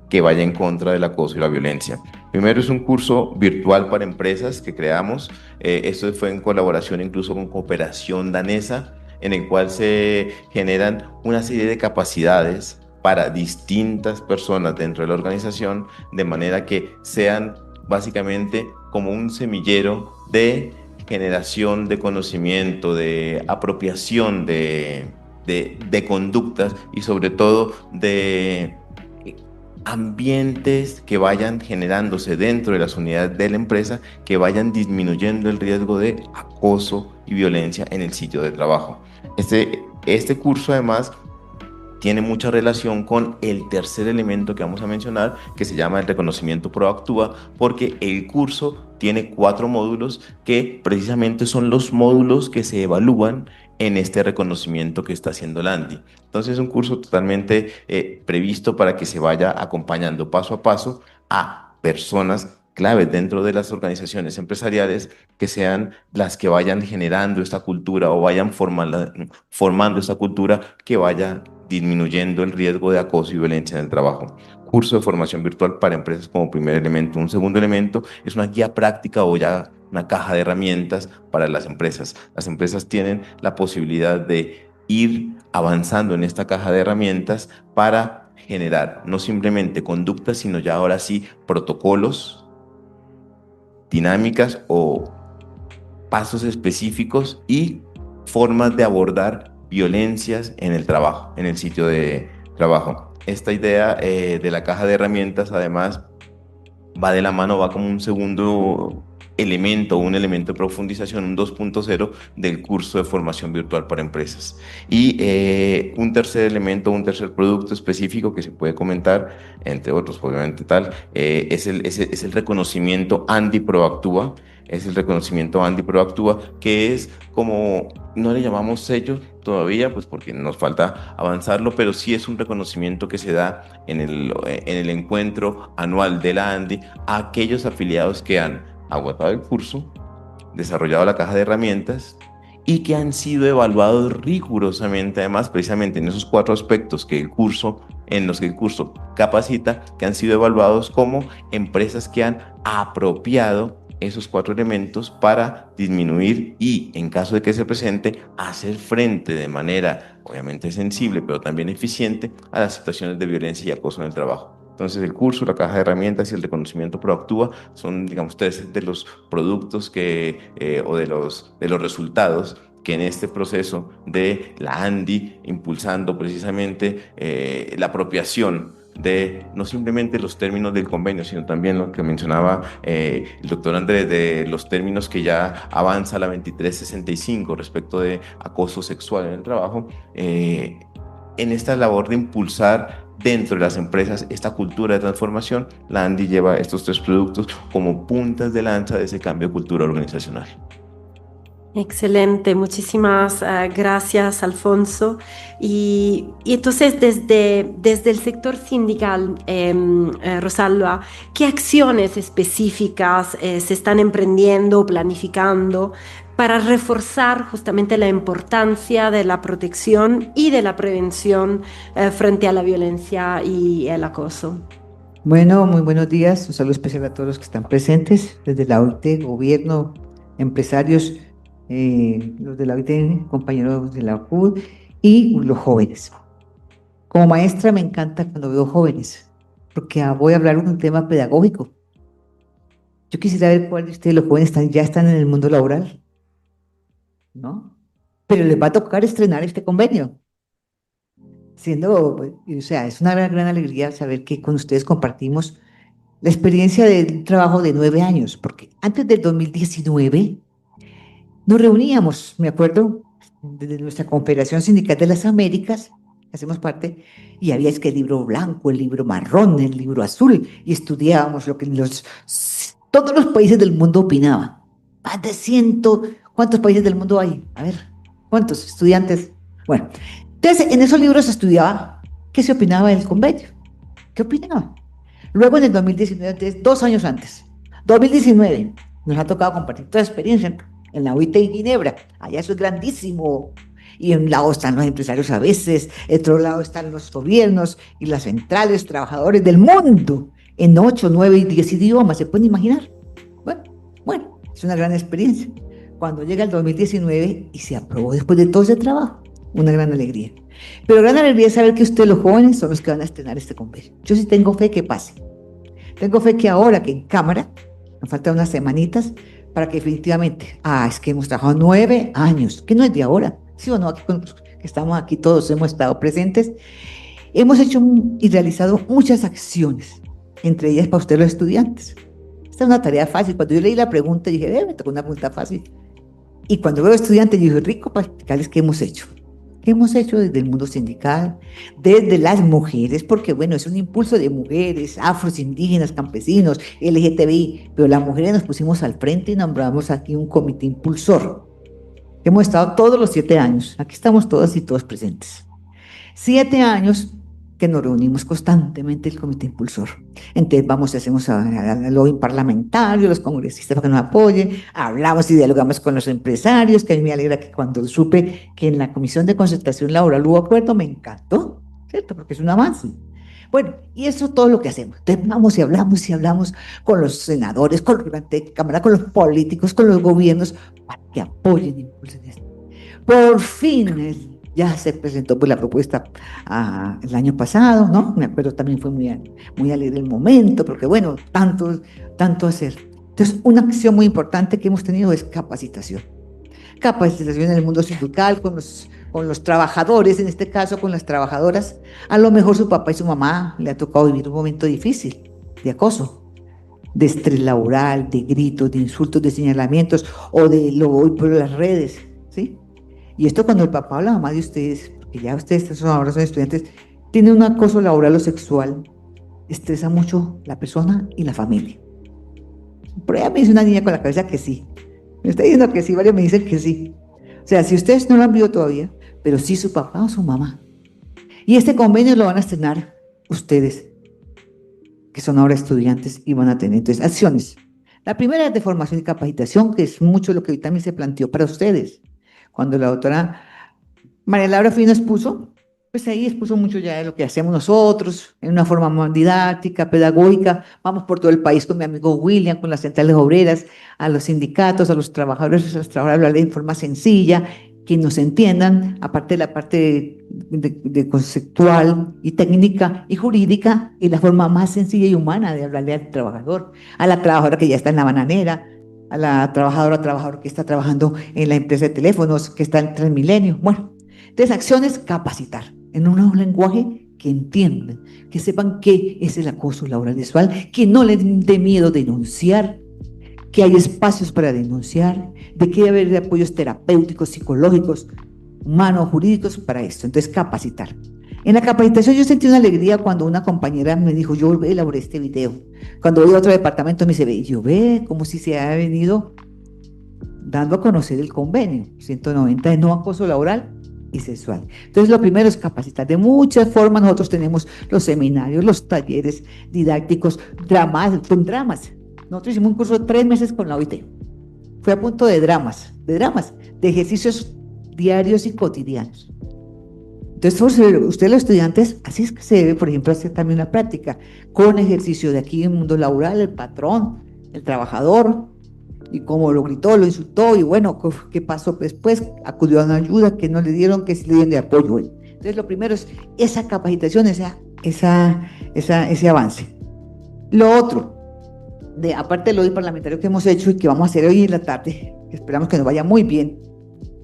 que vaya en contra del acoso y la violencia. Primero es un curso virtual para empresas que creamos. Esto fue en colaboración incluso con Cooperación Danesa, en el cual se generan una serie de capacidades para distintas personas dentro de la organización, de manera que sean básicamente como un semillero de generación de conocimiento, de apropiación de conductas y sobre todo de ambientes que vayan generándose dentro de las unidades de la empresa, que vayan disminuyendo el riesgo de acoso y violencia en el sitio de trabajo. Este curso además tiene mucha relación con el tercer elemento que vamos a mencionar, que se llama el reconocimiento ProActúa, porque el curso tiene 4 módulos que precisamente son los módulos que se evalúan en este reconocimiento que está haciendo la ANDI. Entonces es un curso totalmente previsto para que se vaya acompañando paso a paso a personas claves dentro de las organizaciones empresariales que sean las que vayan generando esta cultura o vayan formando esta cultura que vaya disminuyendo el riesgo de acoso y violencia en el trabajo. Curso de formación virtual para empresas como primer elemento. Un segundo elemento es una guía práctica o ya una caja de herramientas para las empresas. Las empresas tienen la posibilidad de ir avanzando en esta caja de herramientas para generar no simplemente conductas, sino ya ahora sí protocolos, dinámicas o pasos específicos y formas de abordar violencias en el trabajo, en el sitio de trabajo. Esta idea de la caja de herramientas, además, va de la mano, va como un segundo elemento, un elemento de profundización, un 2.0 del curso de formación virtual para empresas. Y un tercer elemento, un tercer producto específico que se puede comentar, entre otros, obviamente es el reconocimiento ANDI Proactúa. Es el reconocimiento ANDI Proactúa, que es como, no le llamamos sello todavía, pues porque nos falta avanzarlo, pero sí es un reconocimiento que se da en el encuentro anual de la ANDI a aquellos afiliados que han agotado el curso, desarrollado la caja de herramientas y que han sido evaluados rigurosamente, además, precisamente en esos 4 aspectos en los que el curso capacita, que han sido evaluados como empresas que han apropiado esos 4 elementos para disminuir y, en caso de que se presente, hacer frente de manera obviamente sensible, pero también eficiente a las situaciones de violencia y acoso en el trabajo. Entonces el curso, la caja de herramientas y el reconocimiento Proactúa son, digamos, 3 de los productos o de los resultados que en este proceso de la ANDI, impulsando precisamente la apropiación de no simplemente los términos del convenio, sino también lo que mencionaba el doctor Andrés, de los términos que ya avanza la 2365 respecto de acoso sexual en el trabajo, en esta labor de impulsar dentro de las empresas esta cultura de transformación. La ANDI lleva estos 3 productos como puntas de lanza de ese cambio de cultura organizacional. Excelente, muchísimas gracias, Alfonso. Y entonces, desde el sector sindical, Rosalba, ¿qué acciones específicas se están emprendiendo o planificando para reforzar justamente la importancia de la protección y de la prevención frente a la violencia y el acoso? Bueno, muy buenos días. Un saludo especial a todos los que están presentes, desde la OIT, gobierno, empresarios, los de la OIT, compañeros de la UCUD y los jóvenes. Como maestra me encanta cuando veo jóvenes, porque voy a hablar de un tema pedagógico. Yo quisiera ver cuáles de ustedes, los jóvenes, ya están en el mundo laboral, ¿no? Pero les va a tocar estrenar este convenio. O sea, es una gran alegría saber que con ustedes compartimos la experiencia del trabajo de 9 años, porque antes del 2019 nos reuníamos, me acuerdo, desde nuestra Confederación Sindical de las Américas, hacemos parte, y había el libro blanco, el libro marrón, el libro azul, y estudiábamos lo que todos los países del mundo opinaban. Más de 100, ¿cuántos países del mundo hay? A ver, ¿cuántos estudiantes? Bueno, entonces en esos libros se estudiaba qué se opinaba del convenio, qué opinaba. Luego en el 2019, entonces 2 años antes, 2019, nos ha tocado compartir toda experiencia en la OIT en Ginebra. Allá eso es grandísimo. Y en un lado están los empresarios a veces, en otro lado están los gobiernos y las centrales trabajadores del mundo, en 8, 9 y 10 idiomas, ¿se pueden imaginar? Bueno, es una gran experiencia. Cuando llega el 2019 y se aprobó después de todo ese trabajo, una gran alegría. Pero gran alegría es saber que ustedes, los jóvenes, son los que van a estrenar este convenio. Yo sí tengo fe que pase. Tengo fe que ahora que en Cámara, nos faltan unas semanitas, para que definitivamente, es que hemos trabajado 9 años, que no es de ahora, ¿sí o no? Aquí, que estamos aquí todos, hemos estado presentes, hemos hecho y realizado muchas acciones, entre ellas para ustedes los estudiantes. Esta es una tarea fácil. Cuando yo leí la pregunta, dije, me tocó una pregunta fácil. Y cuando veo estudiantes, yo dije, rico para explicarles qué hemos hecho. ¿Qué hemos hecho desde el mundo sindical, desde las mujeres? Porque, bueno, es un impulso de mujeres, afros, indígenas, campesinos, LGTBI, pero las mujeres nos pusimos al frente y nombramos aquí un comité impulsor. Hemos estado todos los 7 años, aquí estamos todas y todos presentes. 7 años que nos reunimos constantemente el comité impulsor. Entonces vamos y hacemos al lobby parlamentario, los congresistas para que nos apoyen, hablamos y dialogamos con los empresarios, que a mí me alegra que cuando supe que en la Comisión de Concertación Laboral hubo acuerdo, me encantó, ¿cierto? Porque es un avance. Bueno, y eso es todo lo que hacemos. Entonces vamos y hablamos con los senadores, con los representantes de Cámara, con los políticos, con los gobiernos, para que apoyen e impulsen esto. Por fin ya se presentó pues la propuesta el año pasado, ¿no? Me acuerdo también fue muy alegre el momento, porque bueno, tanto hacer. Entonces, una acción muy importante que hemos tenido es capacitación. Capacitación en el mundo sindical, con los trabajadores, en este caso con las trabajadoras. A lo mejor su papá y su mamá le ha tocado vivir un momento difícil de acoso, de estrés laboral, de gritos, de insultos, de señalamientos, o de lo hoy por las redes, ¿sí? Y esto cuando el papá o la mamá de ustedes, porque ya ustedes ahora son estudiantes, tiene un acoso laboral o sexual, estresa mucho la persona y la familia. Por ahí me dice una niña con la cabeza que sí. Me está diciendo que sí, varios me dicen que sí. O sea, si ustedes no lo han visto todavía, pero sí su papá o su mamá. Y este convenio lo van a estrenar ustedes, que son ahora estudiantes y van a tener entonces acciones. La primera es de formación y capacitación, que es mucho lo que hoy también se planteó para ustedes. Cuando la doctora María Laura Fino expuso, pues ahí expuso mucho ya de lo que hacemos nosotros, en una forma más didáctica, pedagógica. Vamos por todo el país con mi amigo William, con las centrales obreras, a los sindicatos, a los trabajadores, hablar de forma sencilla, que nos entiendan, aparte de la parte de conceptual y técnica y jurídica, y la forma más sencilla y humana de hablarle al trabajador, a la trabajadora que ya está en la bananera, a la trabajador que está trabajando en la empresa de teléfonos, que está en Transmilenio. Bueno, entonces acciones, capacitar en un nuevo lenguaje que entiendan, que sepan qué es el acoso laboral sexual, que no les dé miedo denunciar, que hay espacios para denunciar, de que debe haber apoyos terapéuticos, psicológicos, humanos, jurídicos para esto. Entonces, capacitar. En la capacitación yo sentí una alegría cuando una compañera me dijo, yo elaboré este video. Cuando voy a otro departamento me dice, ve, yo ve como si se ha venido dando a conocer el convenio 190 de no acoso laboral y sexual. Entonces, lo primero es capacitar. De muchas formas nosotros tenemos los seminarios, los talleres didácticos, con dramas. Nosotros hicimos un curso de 3 meses con la OIT. Fue a punto de dramas, de ejercicios diarios y cotidianos. Entonces, ustedes los estudiantes, así es que se debe, por ejemplo, hacer también una práctica con ejercicio de aquí en el mundo laboral, el patrón, el trabajador, y cómo lo gritó, lo insultó, y bueno, ¿qué pasó después? Acudió a una ayuda que no le dieron, que sí le dieron de apoyo. Entonces, lo primero es esa capacitación, ese avance. Lo otro, aparte del lobby parlamentario que hemos hecho y que vamos a hacer hoy en la tarde, que esperamos que nos vaya muy bien.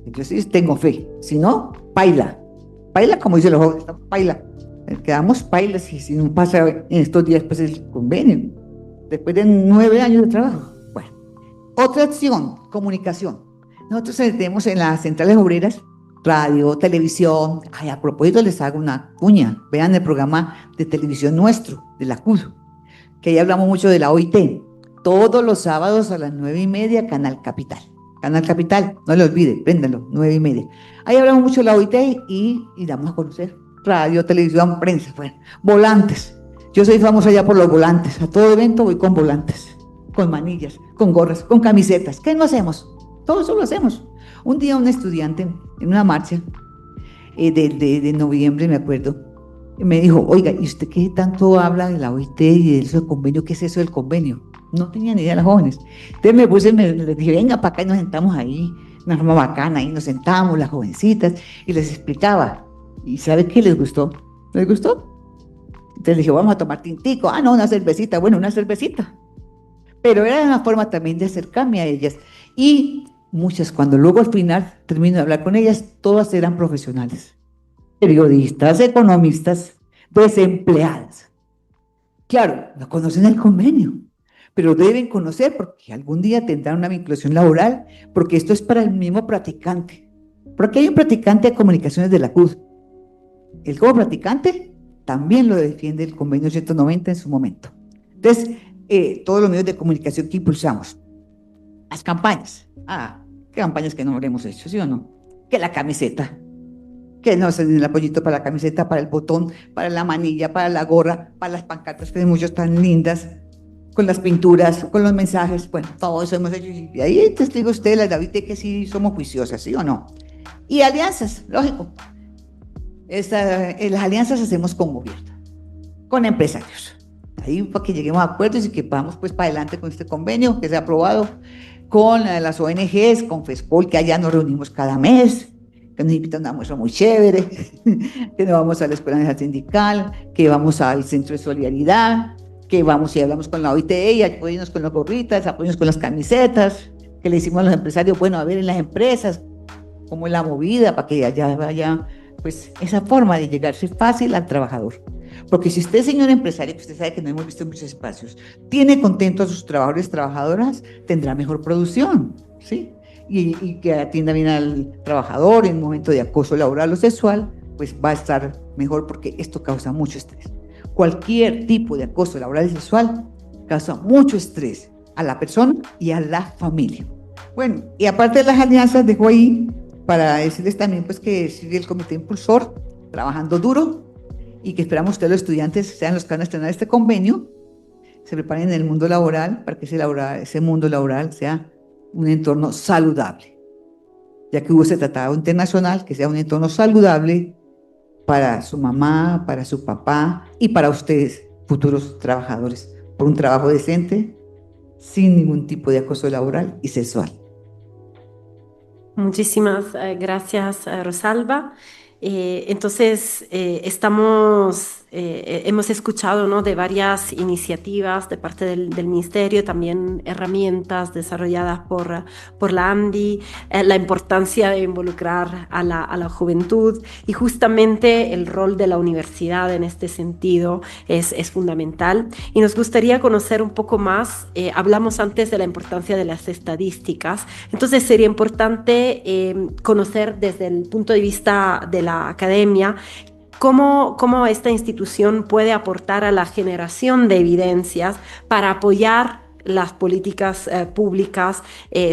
Yo sí tengo fe, si no, paila como dicen los jóvenes, paila, quedamos pailas si no pasa en estos días pues el convenio, después de 9 años de trabajo. Bueno, otra acción, comunicación. Nosotros tenemos en las centrales obreras, radio, televisión. Ay, a propósito les hago una cuña, vean el programa de televisión nuestro, de la CUD, que ahí hablamos mucho de la OIT, todos los sábados a las 9:30, Canal Capital, no le olvide, préndanlo, 9:30. Ahí hablamos mucho de la OIT y damos a conocer radio, televisión, prensa, bueno, volantes. Yo soy famosa ya por los volantes, a todo evento voy con volantes, con manillas, con gorras, con camisetas. ¿Qué no hacemos? Todo eso lo hacemos. Un día un estudiante en una marcha de noviembre, me acuerdo, me dijo, oiga, ¿y usted qué tanto habla de la OIT y de ese convenio? ¿Qué es eso del convenio? No tenía ni idea las jóvenes. Entonces les dije, venga para acá y nos sentamos ahí, una forma bacana, ahí nos sentamos las jovencitas y les explicaba. ¿Y sabe qué les gustó? ¿Les gustó? Entonces le dije, vamos a tomar tintico. Ah, no, una cervecita. Bueno, una cervecita. Pero era una forma también de acercarme a ellas. Y muchas, cuando luego al final termino de hablar con ellas, todas eran profesionales. Periodistas, economistas, desempleadas. Claro, no conocen el convenio, pero deben conocer porque algún día tendrán una vinculación laboral, porque esto es para el mismo practicante. Porque hay un practicante de comunicaciones de la CUD. El como practicante también lo defiende el convenio 190 en su momento. Entonces, todos los medios de comunicación que impulsamos. Las campañas. ¿Qué campañas que no habremos hecho, sí o no? Que la camiseta, que no es el apoyito para la camiseta, para el botón, para la manilla, para la gorra, para las pancartas que hay muchas tan lindas, con las pinturas, con los mensajes, bueno, todo eso hemos hecho. Y ahí testigo usted, la David, que sí somos juiciosas, ¿sí o no? Y alianzas, lógico. Las alianzas hacemos con gobierno, con empresarios. Ahí para que lleguemos a acuerdos y que vamos pues para adelante con este convenio que se ha aprobado con las ONGs, con FESPOL, que allá nos reunimos cada mes, que nos invitan a una muestra muy chévere, que nos vamos a la Escuela Sindical, que vamos al Centro de Solidaridad, que vamos y hablamos con la OIT y apoyamos con las gorritas, apoyamos con las camisetas, que le decimos a los empresarios, bueno, a ver en las empresas, cómo es la movida, para que allá vaya, pues esa forma de llegarse fácil al trabajador. Porque si usted, señor empresario, que usted sabe que no hemos visto en muchos espacios, tiene contento a sus trabajadores, trabajadoras, tendrá mejor producción, ¿sí? Y que atienda bien al trabajador en un momento de acoso laboral o sexual, pues va a estar mejor porque esto causa mucho estrés. Cualquier tipo de acoso laboral y sexual causa mucho estrés a la persona y a la familia. Bueno, y aparte de las alianzas, dejo ahí para decirles también pues que sigue el comité impulsor trabajando duro y que esperamos ustedes los estudiantes sean los que van a estrenar este convenio, se preparen en el mundo laboral para que ese mundo laboral sea un entorno saludable, ya que hubo ese tratado internacional, que sea un entorno saludable para su mamá, para su papá y para ustedes, futuros trabajadores, por un trabajo decente, sin ningún tipo de acoso laboral y sexual. Muchísimas gracias, Rosalba. Entonces, hemos escuchado, ¿no?, de varias iniciativas de parte del Ministerio, también herramientas desarrolladas por la ANDI, la importancia de involucrar a la juventud y justamente el rol de la universidad en este sentido es fundamental. Y nos gustaría conocer un poco más, hablamos antes de la importancia de las estadísticas, entonces sería importante conocer desde el punto de vista de la academia cómo esta institución puede aportar a la generación de evidencias para apoyar las políticas públicas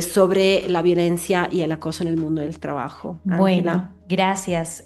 sobre la violencia y el acoso en el mundo del trabajo. Bueno, gracias.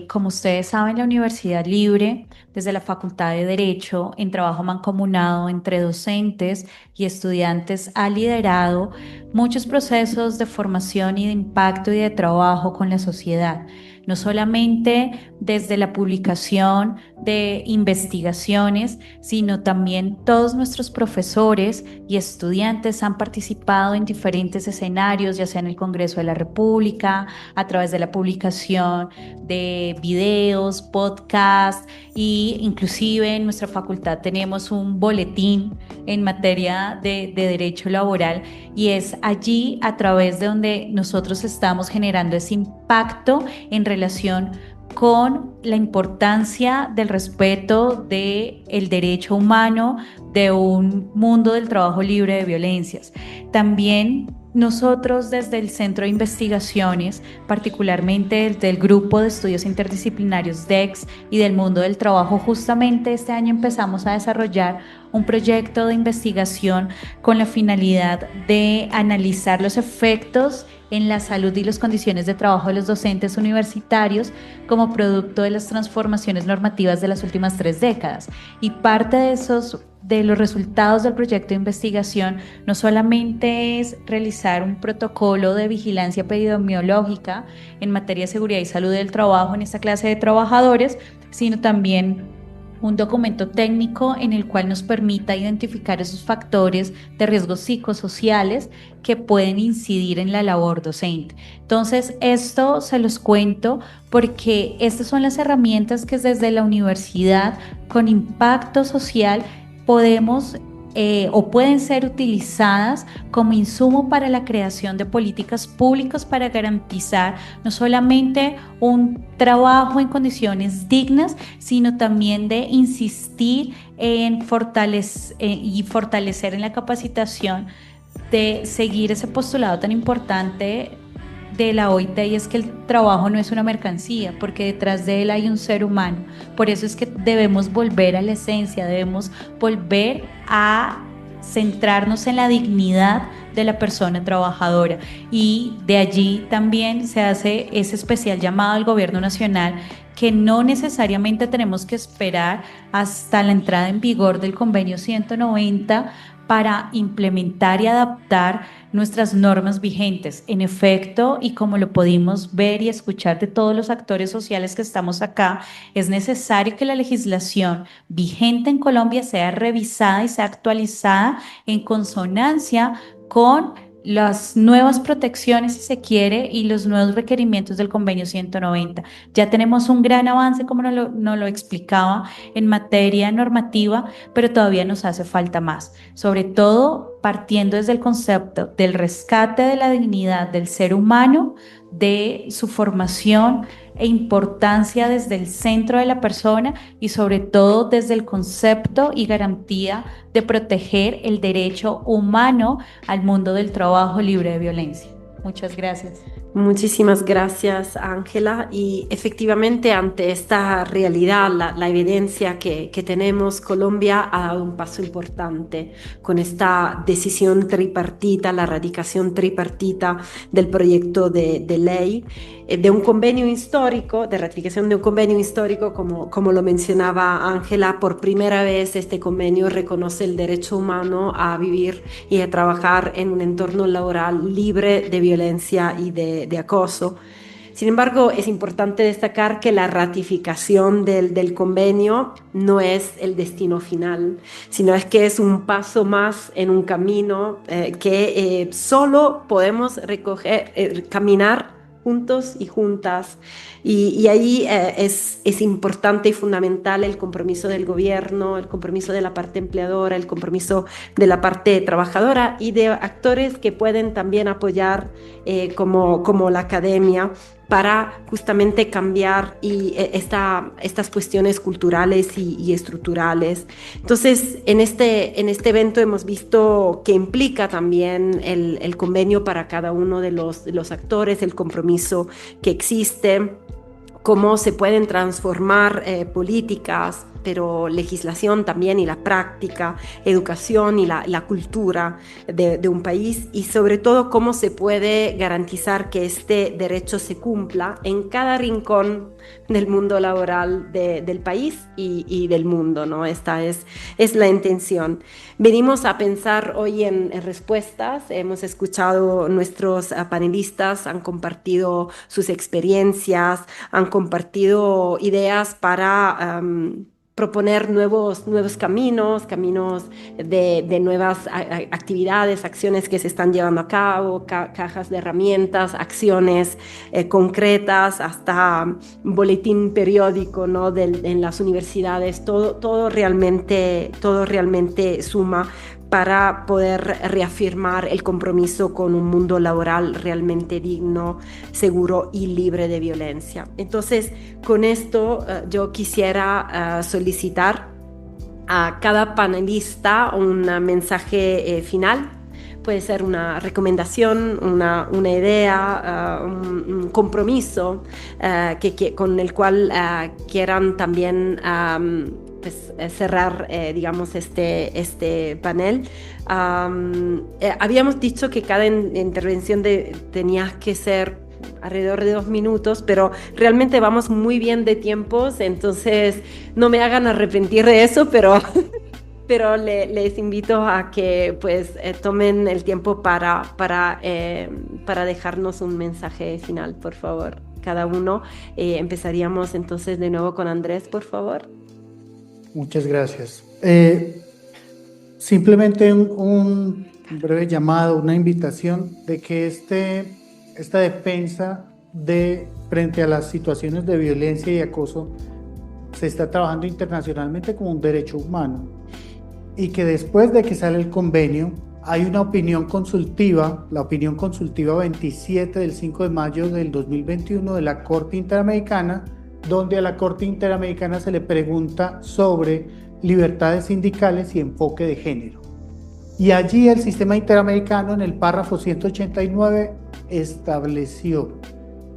Como ustedes saben, la Universidad Libre, desde la Facultad de Derecho, en trabajo mancomunado entre docentes y estudiantes, ha liderado muchos procesos de formación y de impacto y de trabajo con la sociedad. No solamente desde la publicación de investigaciones, sino también todos nuestros profesores y estudiantes han participado en diferentes escenarios, ya sea en el Congreso de la República, a través de la publicación de videos, podcasts, e inclusive en nuestra facultad tenemos un boletín en materia de derecho laboral, y es allí a través de donde nosotros estamos generando ese impacto en relación con la importancia del respeto del derecho humano, de un mundo del trabajo libre de violencias. También nosotros desde el Centro de Investigaciones, particularmente del Grupo de Estudios Interdisciplinarios DEX y del mundo del trabajo, justamente este año empezamos a desarrollar un proyecto de investigación con la finalidad de analizar los efectos en la salud y las condiciones de trabajo de los docentes universitarios como producto de las transformaciones normativas de las últimas 3 décadas. Y parte de los resultados del proyecto de investigación no solamente es realizar un protocolo de vigilancia epidemiológica en materia de seguridad y salud del trabajo en esta clase de trabajadores, sino también un documento técnico en el cual nos permita identificar esos factores de riesgos psicosociales que pueden incidir en la labor docente. Entonces, esto se los cuento porque estas son las herramientas que desde la universidad con impacto social podemos o pueden ser utilizadas como insumo para la creación de políticas públicas para garantizar no solamente un trabajo en condiciones dignas, sino también de insistir en fortalecer en la capacitación de seguir ese postulado tan importante de la OIT, y es que el trabajo no es una mercancía, porque detrás de él hay un ser humano. Por eso es que debemos volver a la esencia, debemos volver a centrarnos en la dignidad de la persona trabajadora, y de allí también se hace ese especial llamado al gobierno nacional, que no necesariamente tenemos que esperar hasta la entrada en vigor del convenio 190 para implementar y adaptar nuestras normas vigentes. En efecto, y como lo pudimos ver y escuchar de todos los actores sociales que estamos acá, es necesario que la legislación vigente en Colombia sea revisada y sea actualizada en consonancia con las nuevas protecciones, si se quiere, y los nuevos requerimientos del convenio 190. Ya tenemos un gran avance, como nos lo explicaba, en materia normativa, pero todavía nos hace falta más, sobre todo partiendo desde el concepto del rescate de la dignidad del ser humano, de su formación e importancia desde el centro de la persona, y sobre todo desde el concepto y garantía de proteger el derecho humano al mundo del trabajo libre de violencia. Muchas gracias. Muchísimas gracias, Ángela. Y efectivamente, ante esta realidad, la evidencia que tenemos, Colombia ha dado un paso importante con esta decisión tripartita, la radicación tripartita del proyecto de ley, de un convenio histórico, de ratificación de un convenio histórico, como lo mencionaba Ángela. Por primera vez este convenio reconoce el derecho humano a vivir y a trabajar en un entorno laboral libre de violencia y de acoso. Sin embargo, es importante destacar que la ratificación del convenio no es el destino final, sino es que es un paso más en un camino que solo podemos caminar juntos y juntas, y ahí es importante y fundamental el compromiso del gobierno, el compromiso de la parte empleadora, el compromiso de la parte trabajadora y de actores que pueden también apoyar como la academia, para justamente cambiar estas cuestiones culturales y estructurales. Entonces, en este evento hemos visto que implica también el convenio para cada uno de los actores, el compromiso que existe, cómo se pueden transformar políticas, pero legislación también, y la práctica, educación y la cultura de un país, y sobre todo cómo se puede garantizar que este derecho se cumpla en cada rincón del mundo laboral del país y del mundo, ¿no? Esta es la intención. Venimos a pensar hoy en respuestas. Hemos escuchado nuestros panelistas, han compartido sus experiencias, han compartido ideas para proponer nuevos caminos de nuevas actividades, acciones que se están llevando a cabo, cajas de herramientas, acciones concretas, hasta boletín periódico, ¿no? En las universidades. Todo realmente suma para poder reafirmar el compromiso con un mundo laboral realmente digno, seguro y libre de violencia. Entonces, con esto yo quisiera solicitar a cada panelista un mensaje final. Puede ser una recomendación, una idea, un compromiso con el cual quieran también cerrar, digamos, este panel. Habíamos dicho que cada intervención tenía que ser alrededor de 2 minutos, pero realmente vamos muy bien de tiempos, entonces no me hagan arrepentir de eso, pero les invito a que pues tomen el tiempo para dejarnos un mensaje final, por favor, cada uno. Empezaríamos entonces de nuevo con Andrés, por favor. Muchas gracias. Simplemente un breve llamado, una invitación de que esta defensa frente a las situaciones de violencia y acoso se está trabajando internacionalmente como un derecho humano, y que después de que sale el convenio hay una opinión consultiva, la opinión consultiva 27 del 5 de mayo del 2021 de la Corte Interamericana, donde a la Corte Interamericana se le pregunta sobre libertades sindicales y enfoque de género. Y allí el sistema interamericano, en el párrafo 189, estableció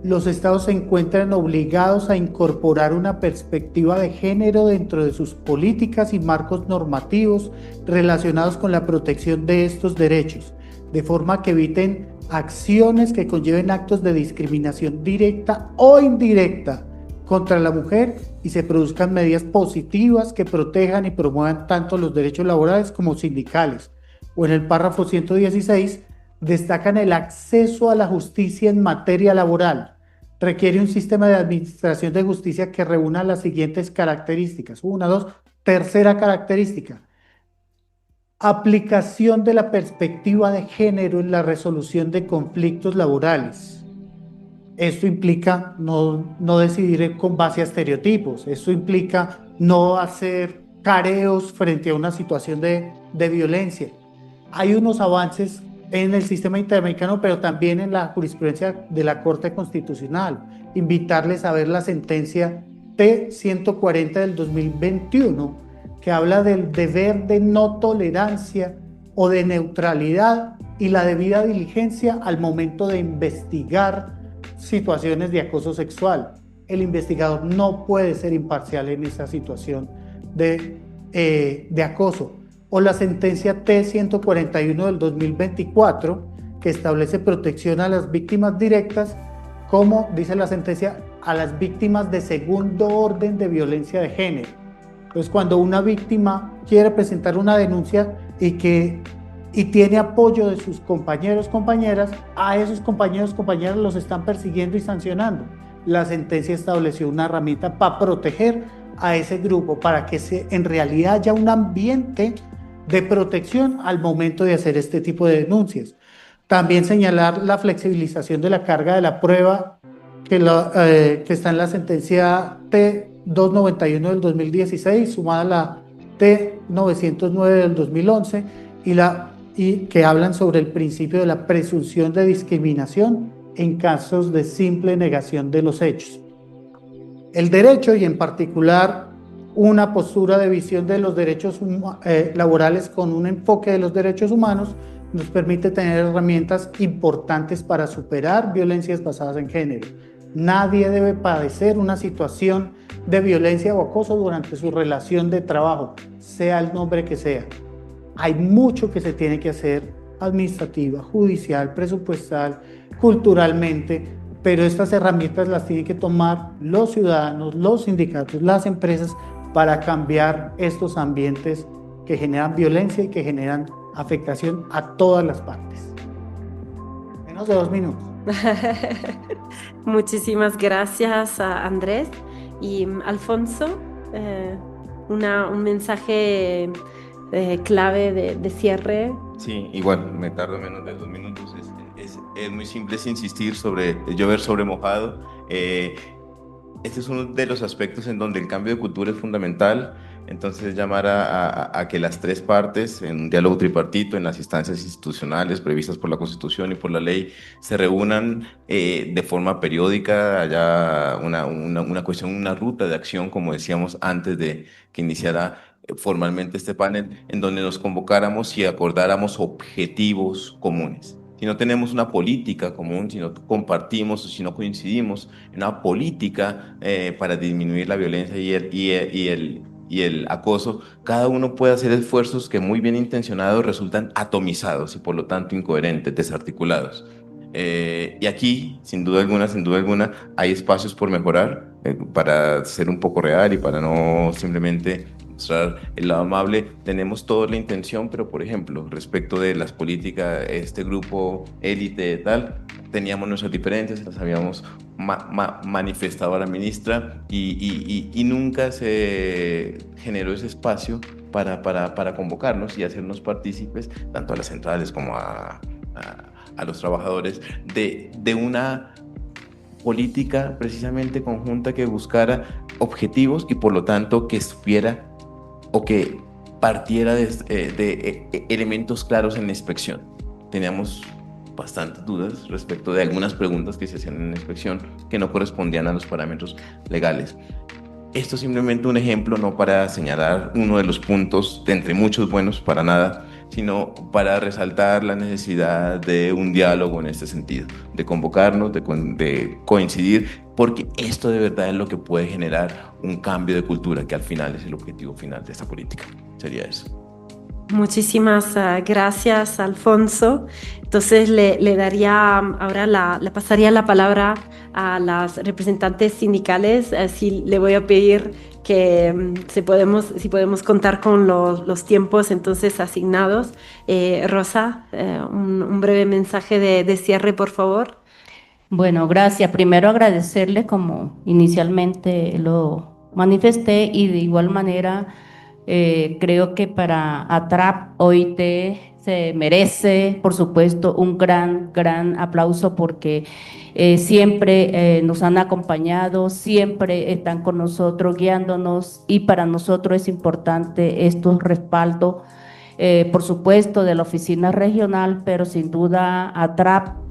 los estados se encuentran obligados a incorporar una perspectiva de género dentro de sus políticas y marcos normativos relacionados con la protección de estos derechos, de forma que eviten acciones que conlleven actos de discriminación directa o indirecta contra la mujer y se produzcan medidas positivas que protejan y promuevan tanto los derechos laborales como sindicales. O en el párrafo 116 destacan el acceso a la justicia en materia laboral. Requiere un sistema de administración de justicia que reúna las siguientes características. 1, 2, tercera característica. Aplicación de la perspectiva de género en la resolución de conflictos laborales. Esto implica no decidir con base a estereotipos. Esto implica no hacer careos frente a una situación de violencia. Hay unos avances en el sistema interamericano, pero también en la jurisprudencia de la Corte Constitucional. Invitarles a ver la sentencia T-140 del 2021, que habla del deber de no tolerancia o de neutralidad y la debida diligencia al momento de investigar situaciones de acoso sexual. El investigador no puede ser imparcial en esa situación de acoso. O la sentencia T-141 del 2024, que establece protección a las víctimas directas, como dice la sentencia, a las víctimas de segundo orden de violencia de género. Entonces, cuando una víctima quiere presentar una denuncia y tiene apoyo de sus compañeros, compañeras, a esos compañeros, compañeras los están persiguiendo y sancionando. La sentencia estableció una herramienta para proteger a ese grupo, para que en realidad haya un ambiente de protección al momento de hacer este tipo de denuncias. También señalar la flexibilización de la carga de la prueba que está en la sentencia T-291 del 2016, sumada a la T-909 del 2011 y que hablan sobre el principio de la presunción de discriminación en casos de simple negación de los hechos. El derecho, y en particular una postura de visión de los derechos laborales con un enfoque de los derechos humanos, nos permite tener herramientas importantes para superar violencias basadas en género. Nadie debe padecer una situación de violencia o acoso durante su relación de trabajo, sea el nombre que sea. Hay mucho que se tiene que hacer, administrativa, judicial, presupuestal, culturalmente, pero estas herramientas las tienen que tomar los ciudadanos, los sindicatos, las empresas, para cambiar estos ambientes que generan violencia y que generan afectación a todas las partes. Menos de 2 minutos. Muchísimas gracias a Andrés. Y Alfonso, un mensaje clave de cierre. Sí, igual, me tardo menos de 2 minutos. Es muy simple, es insistir sobre llover sobre mojado. Este es uno de los aspectos en donde el cambio de cultura es fundamental. Entonces, llamar a que las tres partes, en un diálogo tripartito, en las instancias institucionales previstas por la Constitución y por la ley, se reúnan de forma periódica, haya una cuestión, una ruta de acción, como decíamos antes de que iniciara formalmente este panel, en donde nos convocáramos y acordáramos objetivos comunes. Si no tenemos una política común, si no compartimos o si no coincidimos en una política para disminuir la violencia y el acoso, cada uno puede hacer esfuerzos que muy bien intencionados resultan atomizados y por lo tanto incoherentes, desarticulados. Y aquí, sin duda alguna, hay espacios por mejorar para ser un poco real y para no simplemente mostrar el lado amable. Tenemos toda la intención, pero por ejemplo, respecto de las políticas, este grupo élite tal, teníamos nuestras diferencias, las habíamos manifestado a la ministra y nunca se generó ese espacio para convocarnos y hacernos partícipes, tanto a las centrales como a los trabajadores, de una política precisamente conjunta que buscara objetivos y por lo tanto que estuviera o que partiera de elementos claros en la inspección. Teníamos bastantes dudas respecto de algunas preguntas que se hacían en la inspección que no correspondían a los parámetros legales. Esto es simplemente un ejemplo, no para señalar uno de los puntos, de entre muchos buenos, para nada, sino para resaltar la necesidad de un diálogo en este sentido, de convocarnos, de coincidir, porque esto de verdad es lo que puede generar un cambio de cultura, que al final es el objetivo final de esta política. Sería eso. Muchísimas gracias, Alfonso. Entonces le daría ahora le pasaría la palabra a las representantes sindicales. Así le voy a pedir que si podemos contar con los tiempos entonces asignados. Rosa, un breve mensaje de cierre, por favor. Bueno, gracias. Primero agradecerle como inicialmente lo manifesté y de igual manera creo que para ATRAP OIT se merece, por supuesto, un gran aplauso porque siempre nos han acompañado, siempre están con nosotros guiándonos y para nosotros es importante estos respaldos. Por supuesto de la oficina regional, pero sin duda ATRAP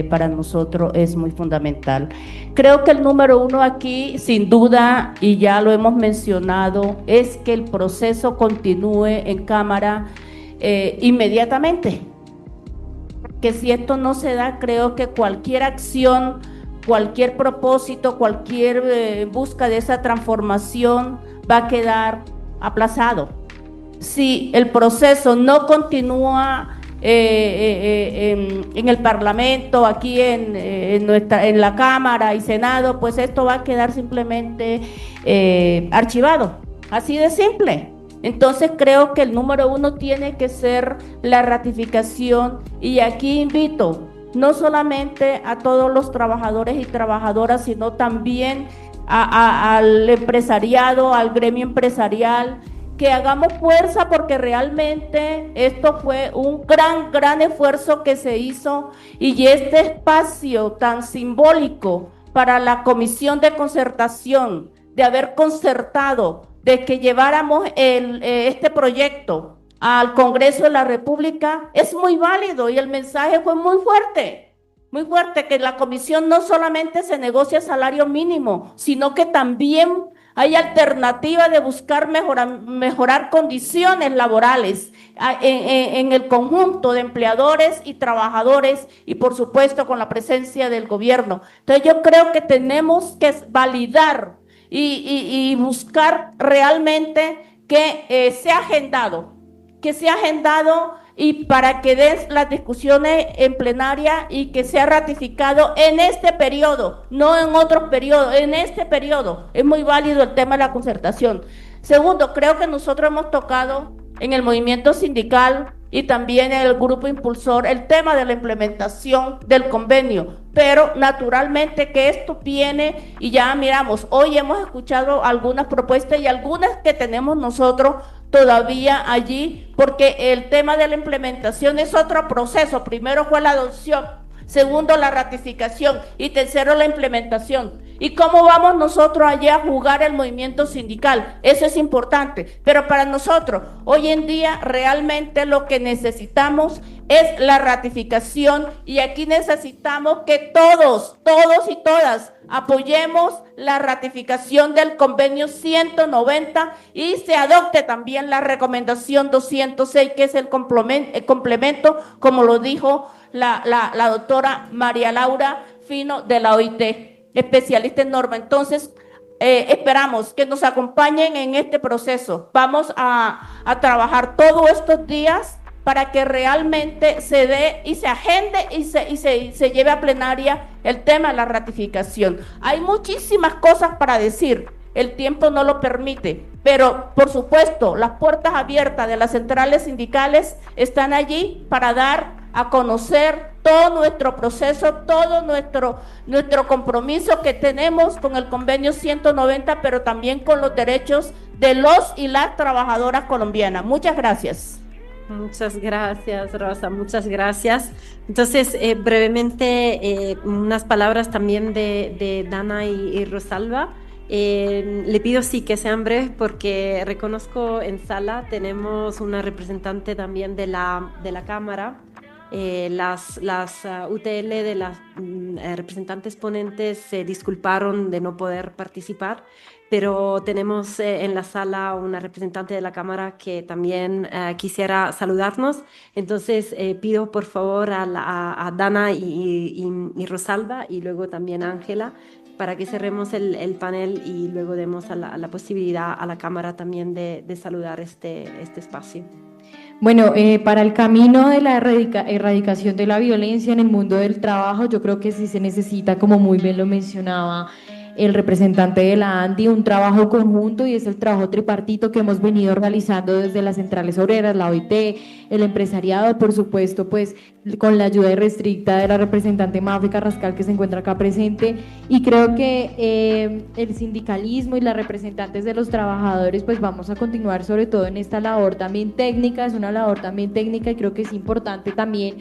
para nosotros es muy fundamental. Creo que el número uno aquí, sin duda, y ya lo hemos mencionado, es que el proceso continúe en Cámara inmediatamente. Que si esto no se da, creo que cualquier acción, cualquier propósito, cualquier busca de esa transformación va a quedar aplazado. Si el proceso no continúa en el Parlamento, aquí en la Cámara y Senado, pues esto va a quedar simplemente archivado, así de simple. Entonces creo que el número uno tiene que ser la ratificación y aquí invito no solamente a todos los trabajadores y trabajadoras, sino también al empresariado, al gremio empresarial, que hagamos fuerza porque realmente esto fue un gran esfuerzo que se hizo y este espacio tan simbólico para la Comisión de Concertación, de haber concertado, de que lleváramos este proyecto al Congreso de la República, es muy válido y el mensaje fue muy fuerte, que la comisión no solamente se negocia salario mínimo, sino que también hay alternativa de buscar mejorar condiciones laborales en el conjunto de empleadores y trabajadores y por supuesto con la presencia del gobierno. Entonces yo creo que tenemos que validar y buscar realmente que sea agendado y para que den las discusiones en plenaria y que sea ratificado en este periodo, no en otros periodos, en este periodo. Es muy válido el tema de la concertación. Segundo, creo que nosotros hemos tocado en el movimiento sindical y también en el grupo impulsor el tema de la implementación del convenio, pero naturalmente que esto viene y ya miramos, hoy hemos escuchado algunas propuestas y algunas que tenemos nosotros todavía allí, porque el tema de la implementación es otro proceso. Primero fue la adopción, segundo la ratificación y tercero la implementación. ¿Y cómo vamos nosotros allá a jugar el movimiento sindical? Eso es importante, pero para nosotros hoy en día realmente lo que necesitamos es la ratificación y aquí necesitamos que todos y todas apoyemos la ratificación del convenio 190 y se adopte también la recomendación 206, que es el complemento, como lo dijo la doctora María Laura Fino de la OIT, especialista en norma. Entonces, esperamos que nos acompañen en este proceso. Vamos a trabajar todos estos días para que realmente se dé y se agende y se lleve a plenaria el tema de la ratificación. Hay muchísimas cosas para decir, el tiempo no lo permite, pero por supuesto las puertas abiertas de las centrales sindicales están allí para dar a conocer todo nuestro proceso, todo nuestro compromiso que tenemos con el convenio 190, pero también con los derechos de los y las trabajadoras colombianas. Muchas gracias. Muchas gracias, Rosa, muchas gracias. Entonces, brevemente, unas palabras también de Dana y Rosalba. Le pido sí que sean breves porque reconozco en sala tenemos una representante también de la Cámara. Las UTL de representantes ponentes se disculparon de no poder participar, pero tenemos en la sala una representante de la Cámara que también quisiera saludarnos. Entonces pido por favor a Dana y Rosalba y luego también a Ángela para que cerremos el panel y luego demos la posibilidad a la Cámara también de saludar este espacio. Bueno, para el camino de la erradicación de la violencia en el mundo del trabajo, yo creo que sí se necesita, como muy bien lo mencionaba el representante de la ANDI, un trabajo conjunto, y es el trabajo tripartito que hemos venido realizando desde las centrales obreras, la OIT, el empresariado, por supuesto, pues con la ayuda irrestricta de la representante Mafe Carrascal, que se encuentra acá presente, y creo que el sindicalismo y las representantes de los trabajadores pues vamos a continuar sobre todo en esta labor también técnica, es una labor también técnica, y creo que es importante también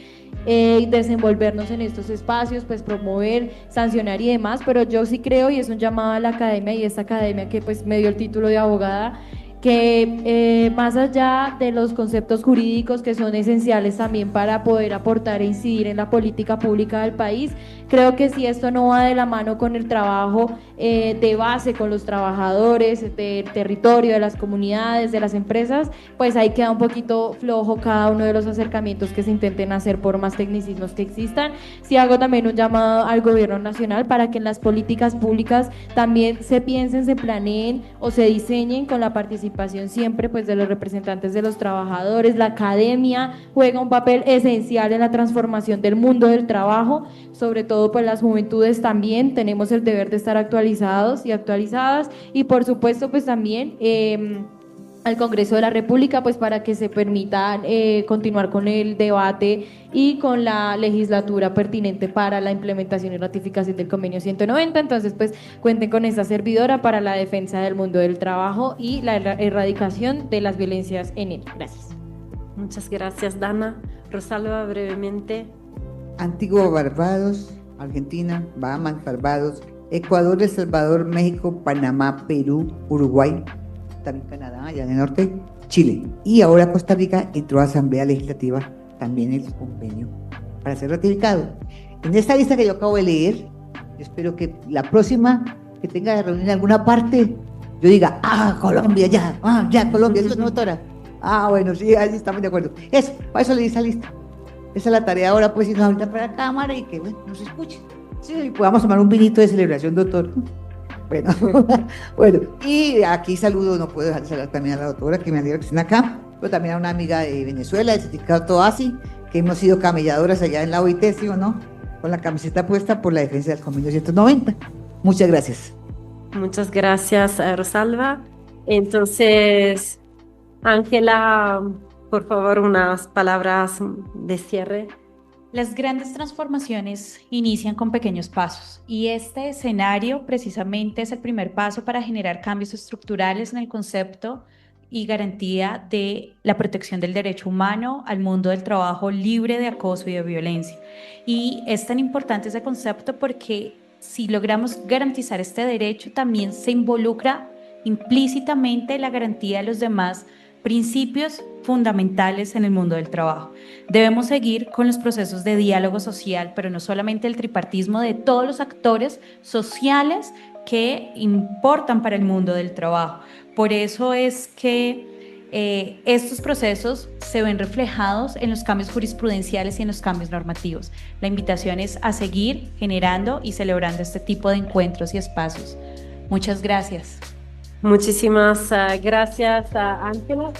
desenvolvernos en estos espacios, pues promover, sancionar y demás, pero yo sí creo, y es un llamado a la academia, y esta academia que pues me dio el título de abogada, que más allá de los conceptos jurídicos que son esenciales también para poder aportar e incidir en la política pública del país, creo que si esto no va de la mano con el trabajo de base, con los trabajadores del territorio, de las comunidades, de las empresas, pues ahí queda un poquito flojo cada uno de los acercamientos que se intenten hacer por más tecnicismos que existan. Sí hago también un llamado al gobierno nacional para que en las políticas públicas también se piensen, se planeen o se diseñen con la participación siempre pues de los representantes de los trabajadores. La academia juega un papel esencial en la transformación del mundo del trabajo, sobre todo pues las juventudes también tenemos el deber de estar actualizados y actualizadas, y por supuesto pues también al Congreso de la República pues para que se permita continuar con el debate y con la legislatura pertinente para la implementación y ratificación del convenio 190. Entonces pues cuenten con esta servidora para la defensa del mundo del trabajo y la erradicación de las violencias en él. Gracias. Muchas gracias, Dana. Rosalba, brevemente. Antigua, Barbados, Argentina, Bahamas, Barbados, Ecuador, El Salvador, México, Panamá, Perú, Uruguay, también Canadá, allá en el norte, Chile. Y ahora Costa Rica entró a Asamblea Legislativa también el convenio para ser ratificado. En esta lista que yo acabo de leer, yo espero que la próxima que tenga de reunión en alguna parte, yo diga, Colombia, ya, Colombia, eso es doctora. Bueno, sí, ahí estamos de acuerdo. Eso, para eso le di esa lista. Esa es la tarea ahora, pues, irnos ahorita para la cámara y que, bueno, nos escuchen. Sí, y podamos tomar un vinito de celebración, doctor. Bueno, y aquí saludo, no puedo dejar de saludar también a la doctora, que me alegra que estén acá, pero también a una amiga de Venezuela, del sindicato ASI, que hemos sido camelladoras allá en la OIT, ¿sí o no? Con la camiseta puesta por la defensa del convenio 190. Muchas gracias. Muchas gracias, Rosalba. Entonces, Ángela, por favor, unas palabras de cierre. Las grandes transformaciones inician con pequeños pasos, y este escenario precisamente es el primer paso para generar cambios estructurales en el concepto y garantía de la protección del derecho humano al mundo del trabajo libre de acoso y de violencia. Y es tan importante ese concepto porque si logramos garantizar este derecho, también se involucra implícitamente la garantía de los demás principios fundamentales en el mundo del trabajo. Debemos seguir con los procesos de diálogo social, pero no solamente el tripartismo, de todos los actores sociales que importan para el mundo del trabajo. Por eso es que estos procesos se ven reflejados en los cambios jurisprudenciales y en los cambios normativos. La invitación es a seguir generando y celebrando este tipo de encuentros y espacios. Muchas gracias. Muchísimas gracias, Ángela.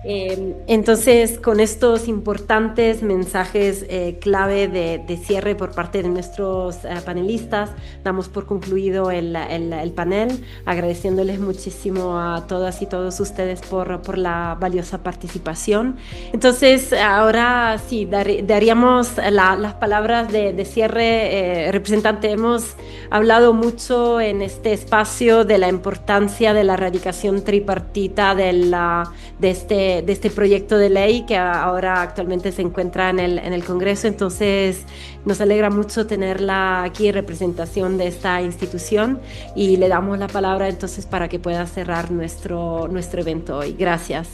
Entonces, con estos importantes mensajes clave de cierre por parte de nuestros panelistas, damos por concluido el panel, agradeciéndoles muchísimo a todas y todos ustedes por la valiosa participación. Entonces, ahora sí, daríamos las palabras de cierre. Representante, hemos hablado mucho en este espacio de la importancia de la erradicación tripartita de este proyecto de ley que ahora actualmente se encuentra en el Congreso. Entonces nos alegra mucho tenerla aquí en representación de esta institución, y le damos la palabra entonces para que pueda cerrar nuestro evento hoy. Gracias.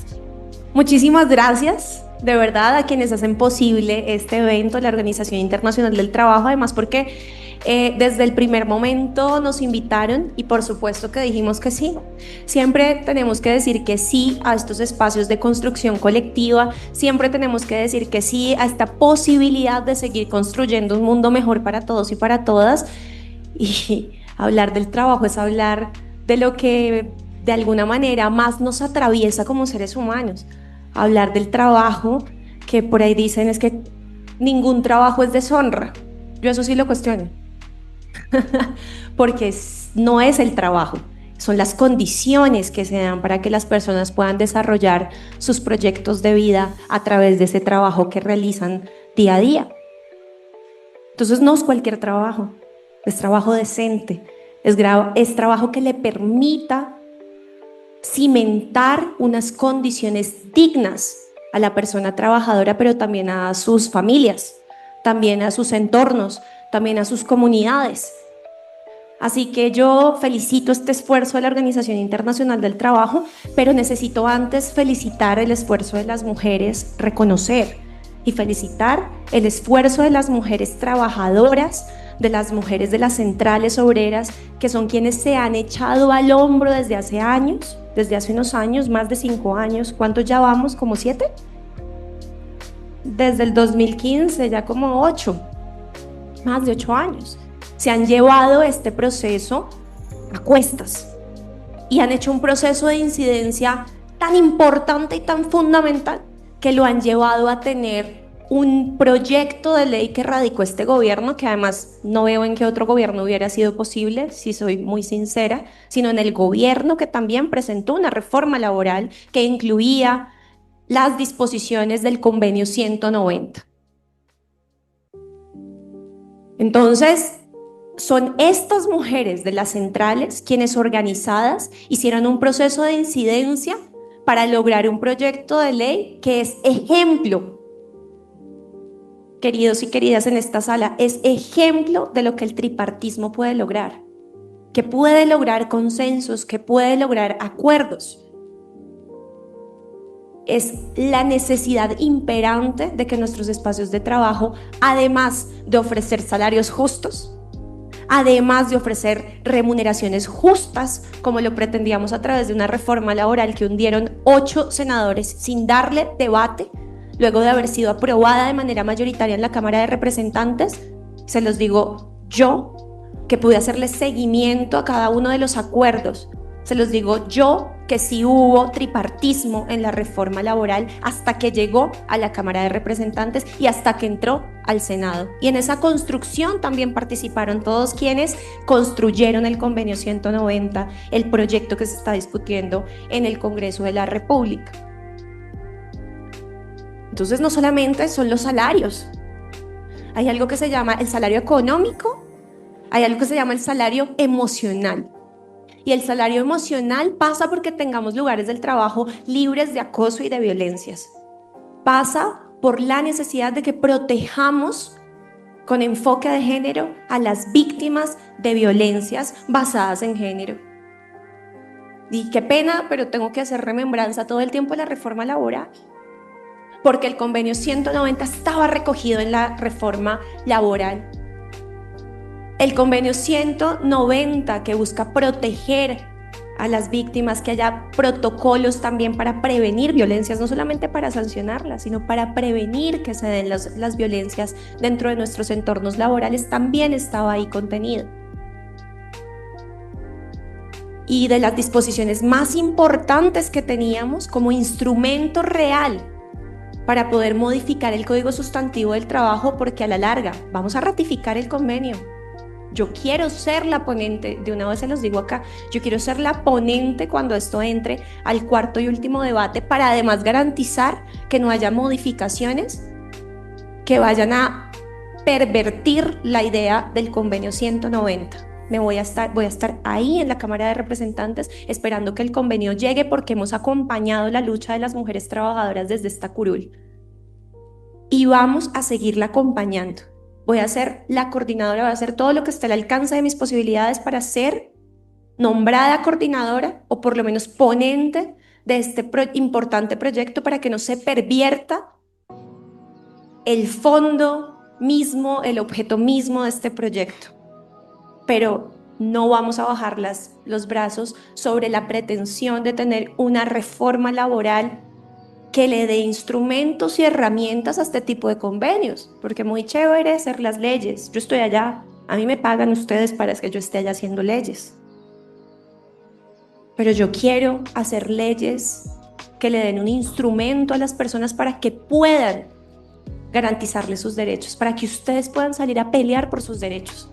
Muchísimas gracias. de verdad, a quienes hacen posible este evento, la Organización Internacional del Trabajo, además porque desde el primer momento nos invitaron y por supuesto que dijimos que sí. Siempre tenemos que decir que sí a estos espacios de construcción colectiva, siempre tenemos que decir que sí a esta posibilidad de seguir construyendo un mundo mejor para todos y para todas. Y hablar del trabajo es hablar de lo que de alguna manera más nos atraviesa como seres humanos. Hablar del trabajo, que por ahí dicen es que ningún trabajo es deshonra. Yo eso sí lo cuestiono. Porque no es el trabajo, son las condiciones que se dan para que las personas puedan desarrollar sus proyectos de vida a través de ese trabajo que realizan día a día. Entonces no es cualquier trabajo, es trabajo decente, es trabajo que le permita cimentar unas condiciones dignas a la persona trabajadora, pero también a sus familias, también a sus entornos, también a sus comunidades. Así que yo felicito este esfuerzo de la Organización Internacional del Trabajo, pero necesito antes felicitar el esfuerzo de las mujeres, reconocer y felicitar el esfuerzo de las mujeres trabajadoras, de las mujeres de las centrales obreras, que son quienes se han echado al hombro desde hace años, desde hace unos años, más de 5 años. ¿Cuántos ya vamos? ¿Como 7? Desde el 2015, ya como 8, más de 8 años. Se han llevado este proceso a cuestas y han hecho un proceso de incidencia tan importante y tan fundamental que lo han llevado a tener un proyecto de ley que radicó este gobierno, que además no veo en qué otro gobierno hubiera sido posible, si soy muy sincera, sino en el gobierno que también presentó una reforma laboral que incluía las disposiciones del convenio 190. Entonces, son estas mujeres de las centrales quienes organizadas hicieron un proceso de incidencia para lograr un proyecto de ley que es ejemplo, queridos y queridas en esta sala, es ejemplo de lo que el tripartismo puede lograr, que puede lograr consensos, que puede lograr acuerdos. Es la necesidad imperante de que nuestros espacios de trabajo, además de ofrecer salarios justos, además de ofrecer remuneraciones justas, como lo pretendíamos a través de una reforma laboral que hundieron 8 senadores sin darle debate, luego de haber sido aprobada de manera mayoritaria en la Cámara de Representantes. Se los digo yo, que pude hacerle seguimiento a cada uno de los acuerdos. Se los digo yo, que sí hubo tripartismo en la reforma laboral hasta que llegó a la Cámara de Representantes y hasta que entró al Senado. Y en esa construcción también participaron todos quienes construyeron el convenio 190, el proyecto que se está discutiendo en el Congreso de la República. Entonces no solamente son los salarios, hay algo que se llama el salario económico, hay algo que se llama el salario emocional. Y el salario emocional pasa porque tengamos lugares del trabajo libres de acoso y de violencias. Pasa por la necesidad de que protejamos con enfoque de género a las víctimas de violencias basadas en género. Y qué pena, pero tengo que hacer remembranza todo el tiempo de la reforma laboral, porque el convenio 190 estaba recogido en la reforma laboral. El convenio 190 que busca proteger a las víctimas, que haya protocolos también para prevenir violencias, no solamente para sancionarlas, sino para prevenir que se den las violencias dentro de nuestros entornos laborales, también estaba ahí contenido. Y de las disposiciones más importantes que teníamos como instrumento real para poder modificar el Código Sustantivo del Trabajo, porque a la larga vamos a ratificar el convenio. Yo quiero ser la ponente, de una vez se los digo acá, yo quiero ser la ponente cuando esto entre al cuarto y último debate, para además garantizar que no haya modificaciones que vayan a pervertir la idea del convenio 190. Voy a estar ahí en la Cámara de Representantes esperando que el convenio llegue, porque hemos acompañado la lucha de las mujeres trabajadoras desde esta curul. Y vamos a seguirla acompañando. Voy a ser la coordinadora, voy a hacer todo lo que esté al alcance de mis posibilidades para ser nombrada coordinadora o por lo menos ponente de este importante proyecto, para que no se pervierta el fondo mismo, el objeto mismo de este proyecto. Pero no vamos a bajar los brazos sobre la pretensión de tener una reforma laboral que le dé instrumentos y herramientas a este tipo de convenios, porque muy chévere hacer las leyes. Yo estoy allá, a mí me pagan ustedes para que yo esté allá haciendo leyes. Pero yo quiero hacer leyes que le den un instrumento a las personas para que puedan garantizarles sus derechos, para que ustedes puedan salir a pelear por sus derechos.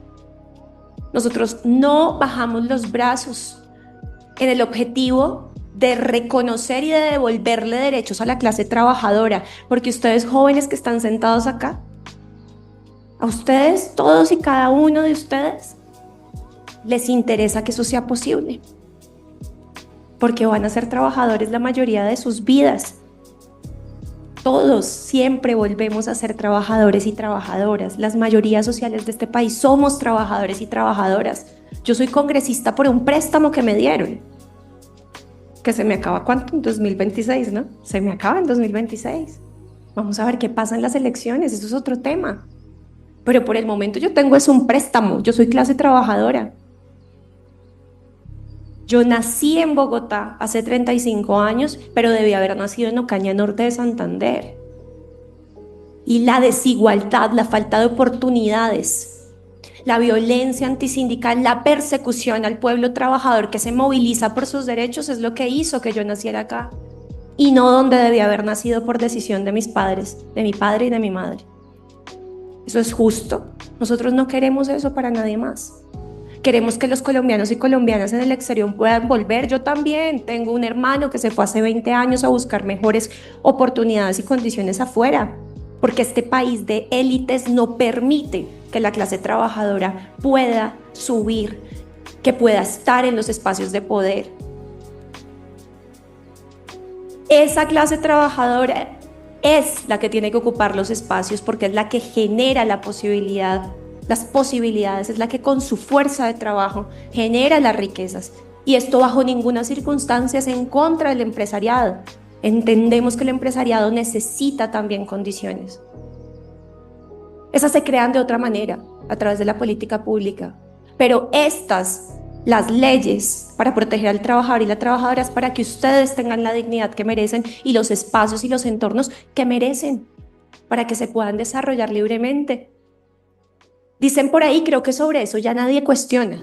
Nosotros no bajamos los brazos en el objetivo de reconocer y de devolverle derechos a la clase trabajadora, porque ustedes jóvenes que están sentados acá, a ustedes, todos y cada uno de ustedes, les interesa que eso sea posible, porque van a ser trabajadores la mayoría de sus vidas. Todos siempre volvemos a ser trabajadores y trabajadoras. Las mayorías sociales de este país somos trabajadores y trabajadoras. Yo soy congresista por un préstamo que me dieron, que se me acaba, ¿cuánto? En 2026, ¿no? Se me acaba en 2026. Vamos a ver qué pasa en las elecciones, eso es otro tema. Pero por el momento yo tengo es un préstamo, yo soy clase trabajadora. Yo nací en Bogotá hace 35 años, pero debí haber nacido en Ocaña Norte de Santander. Y la desigualdad, la falta de oportunidades, la violencia antisindical, la persecución al pueblo trabajador que se moviliza por sus derechos es lo que hizo que yo naciera acá. Y no donde debí haber nacido por decisión de mis padres, de mi padre y de mi madre. ¿Eso es justo? Nosotros no queremos eso para nadie más. Queremos que los colombianos y colombianas en el exterior puedan volver. Yo también tengo un hermano que se fue hace 20 años a buscar mejores oportunidades y condiciones afuera, porque este país de élites no permite que la clase trabajadora pueda subir, que pueda estar en los espacios de poder. Esa clase trabajadora es la que tiene que ocupar los espacios porque es la que genera la posibilidad. Las posibilidades, es la que con su fuerza de trabajo genera las riquezas. Y esto bajo ninguna circunstancia es en contra del empresariado. Entendemos que el empresariado necesita también condiciones. Esas se crean de otra manera, a través de la política pública. Pero las leyes para proteger al trabajador y la trabajadora es para que ustedes tengan la dignidad que merecen y los espacios y los entornos que merecen, para que se puedan desarrollar libremente. Dicen por ahí, creo que sobre eso ya nadie cuestiona,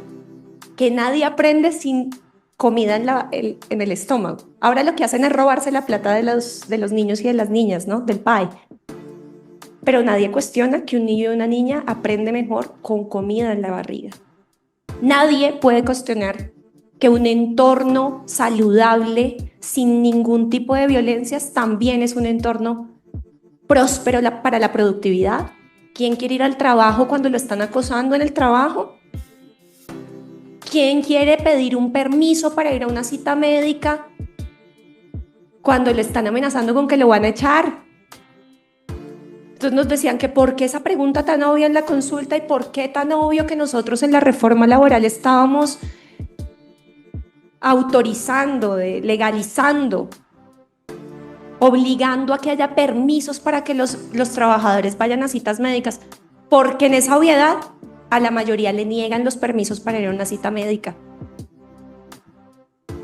que nadie aprende sin comida en el estómago. Ahora lo que hacen es robarse la plata de los niños y de las niñas, ¿no? Del PAE. Pero nadie cuestiona que un niño y una niña aprende mejor con comida en la barriga. Nadie puede cuestionar que un entorno saludable, sin ningún tipo de violencias, también es un entorno próspero para la productividad. ¿Quién quiere ir al trabajo cuando lo están acosando en el trabajo? ¿Quién quiere pedir un permiso para ir a una cita médica cuando le están amenazando con que lo van a echar? Entonces nos decían que por qué esa pregunta tan obvia en la consulta y por qué tan obvio que nosotros en la reforma laboral estábamos autorizando, legalizando, obligando a que haya permisos para que los trabajadores vayan a citas médicas, porque en esa obviedad a la mayoría le niegan los permisos para ir a una cita médica.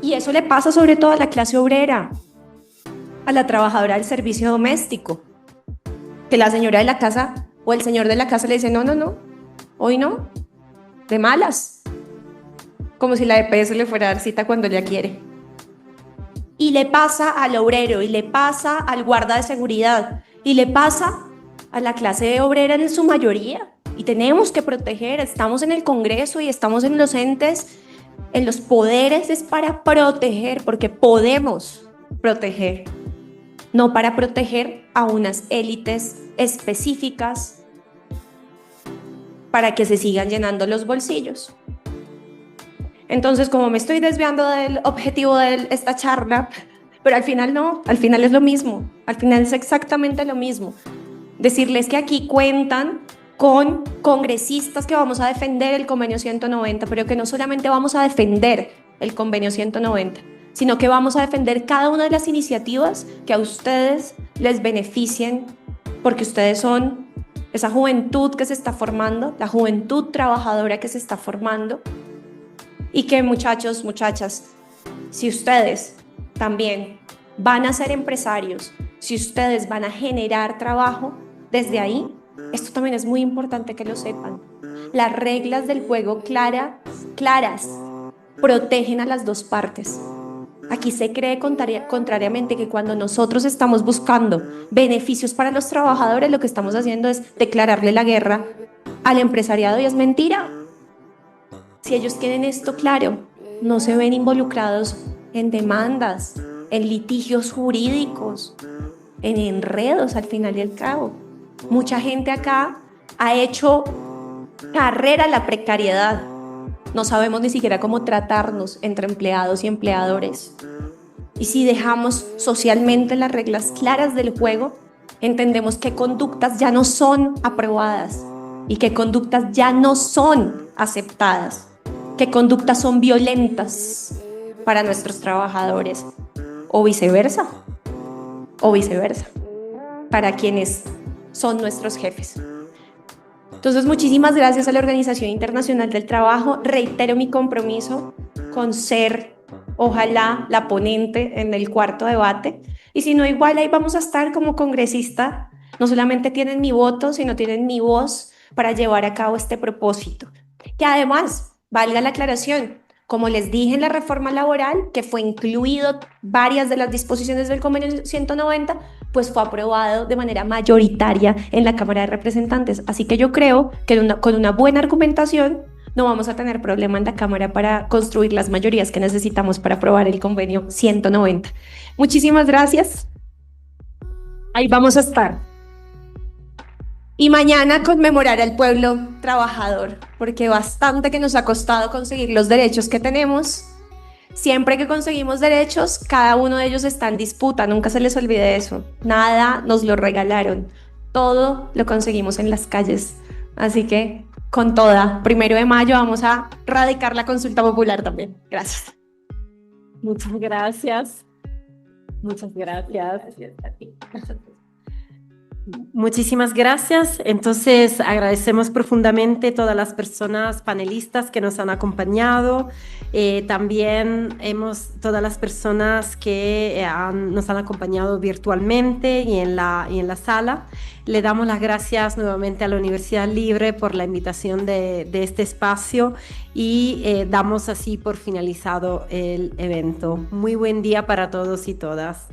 Y eso le pasa sobre todo a la clase obrera, a la trabajadora del servicio doméstico, que la señora de la casa o el señor de la casa le dice, no, hoy no, de malas, como si la EPS le fuera a dar cita cuando ella quiere. Y le pasa al obrero, y le pasa al guarda de seguridad, y le pasa a la clase obrera en su mayoría. Y tenemos que proteger, estamos en el Congreso y estamos en los entes, en los poderes, es para proteger, porque podemos proteger, no para proteger a unas élites específicas para que se sigan llenando los bolsillos. Entonces, como me estoy desviando del objetivo de esta charla, pero al final no, al final es lo mismo, al final es exactamente lo mismo. Decirles que aquí cuentan con congresistas que vamos a defender el convenio 190, pero que no solamente vamos a defender el convenio 190, sino que vamos a defender cada una de las iniciativas que a ustedes les beneficien porque ustedes son esa juventud que se está formando, la juventud trabajadora que se está formando, y que muchachos, muchachas, si ustedes también van a ser empresarios, si ustedes van a generar trabajo, desde ahí, esto también es muy importante que lo sepan. Las reglas del juego claras protegen a las dos partes. Aquí se cree contrariamente que cuando nosotros estamos buscando beneficios para los trabajadores, lo que estamos haciendo es declararle la guerra al empresariado, y es mentira. Si ellos tienen esto claro, no se ven involucrados en demandas, en litigios jurídicos, en enredos al final y al cabo. Mucha gente acá ha hecho carrera a la precariedad. No sabemos ni siquiera cómo tratarnos entre empleados y empleadores. Y si dejamos socialmente las reglas claras del juego, entendemos qué conductas ya no son aprobadas y qué conductas ya no son aceptadas, qué conductas son violentas para nuestros trabajadores, o viceversa, para quienes son nuestros jefes. Entonces, muchísimas gracias a la Organización Internacional del Trabajo. Reitero mi compromiso con ser, ojalá, la ponente en el cuarto debate. Y si no, igual ahí vamos a estar como congresista. No solamente tienen mi voto, sino tienen mi voz para llevar a cabo este propósito. Que además, valga la aclaración, como les dije en la reforma laboral, que fue incluido varias de las disposiciones del convenio 190, pues fue aprobado de manera mayoritaria en la Cámara de Representantes. Así que yo creo que con una buena argumentación no vamos a tener problema en la Cámara para construir las mayorías que necesitamos para aprobar el convenio 190. Muchísimas gracias. Ahí vamos a estar. Y mañana conmemorar al pueblo trabajador, porque bastante que nos ha costado conseguir los derechos que tenemos. Siempre que conseguimos derechos, cada uno de ellos está en disputa, nunca se les olvide eso. Nada nos lo regalaron, todo lo conseguimos en las calles. Así que, con toda, 1 de mayo vamos a radicar la consulta popular también. Gracias. Muchas gracias. Muchas gracias. Muchísimas gracias. Entonces, agradecemos profundamente a todas las personas panelistas que nos han acompañado. También todas las personas que nos han acompañado virtualmente y en la sala. Le damos las gracias nuevamente a la Universidad Libre por la invitación de este espacio y damos así por finalizado el evento. Muy buen día para todos y todas.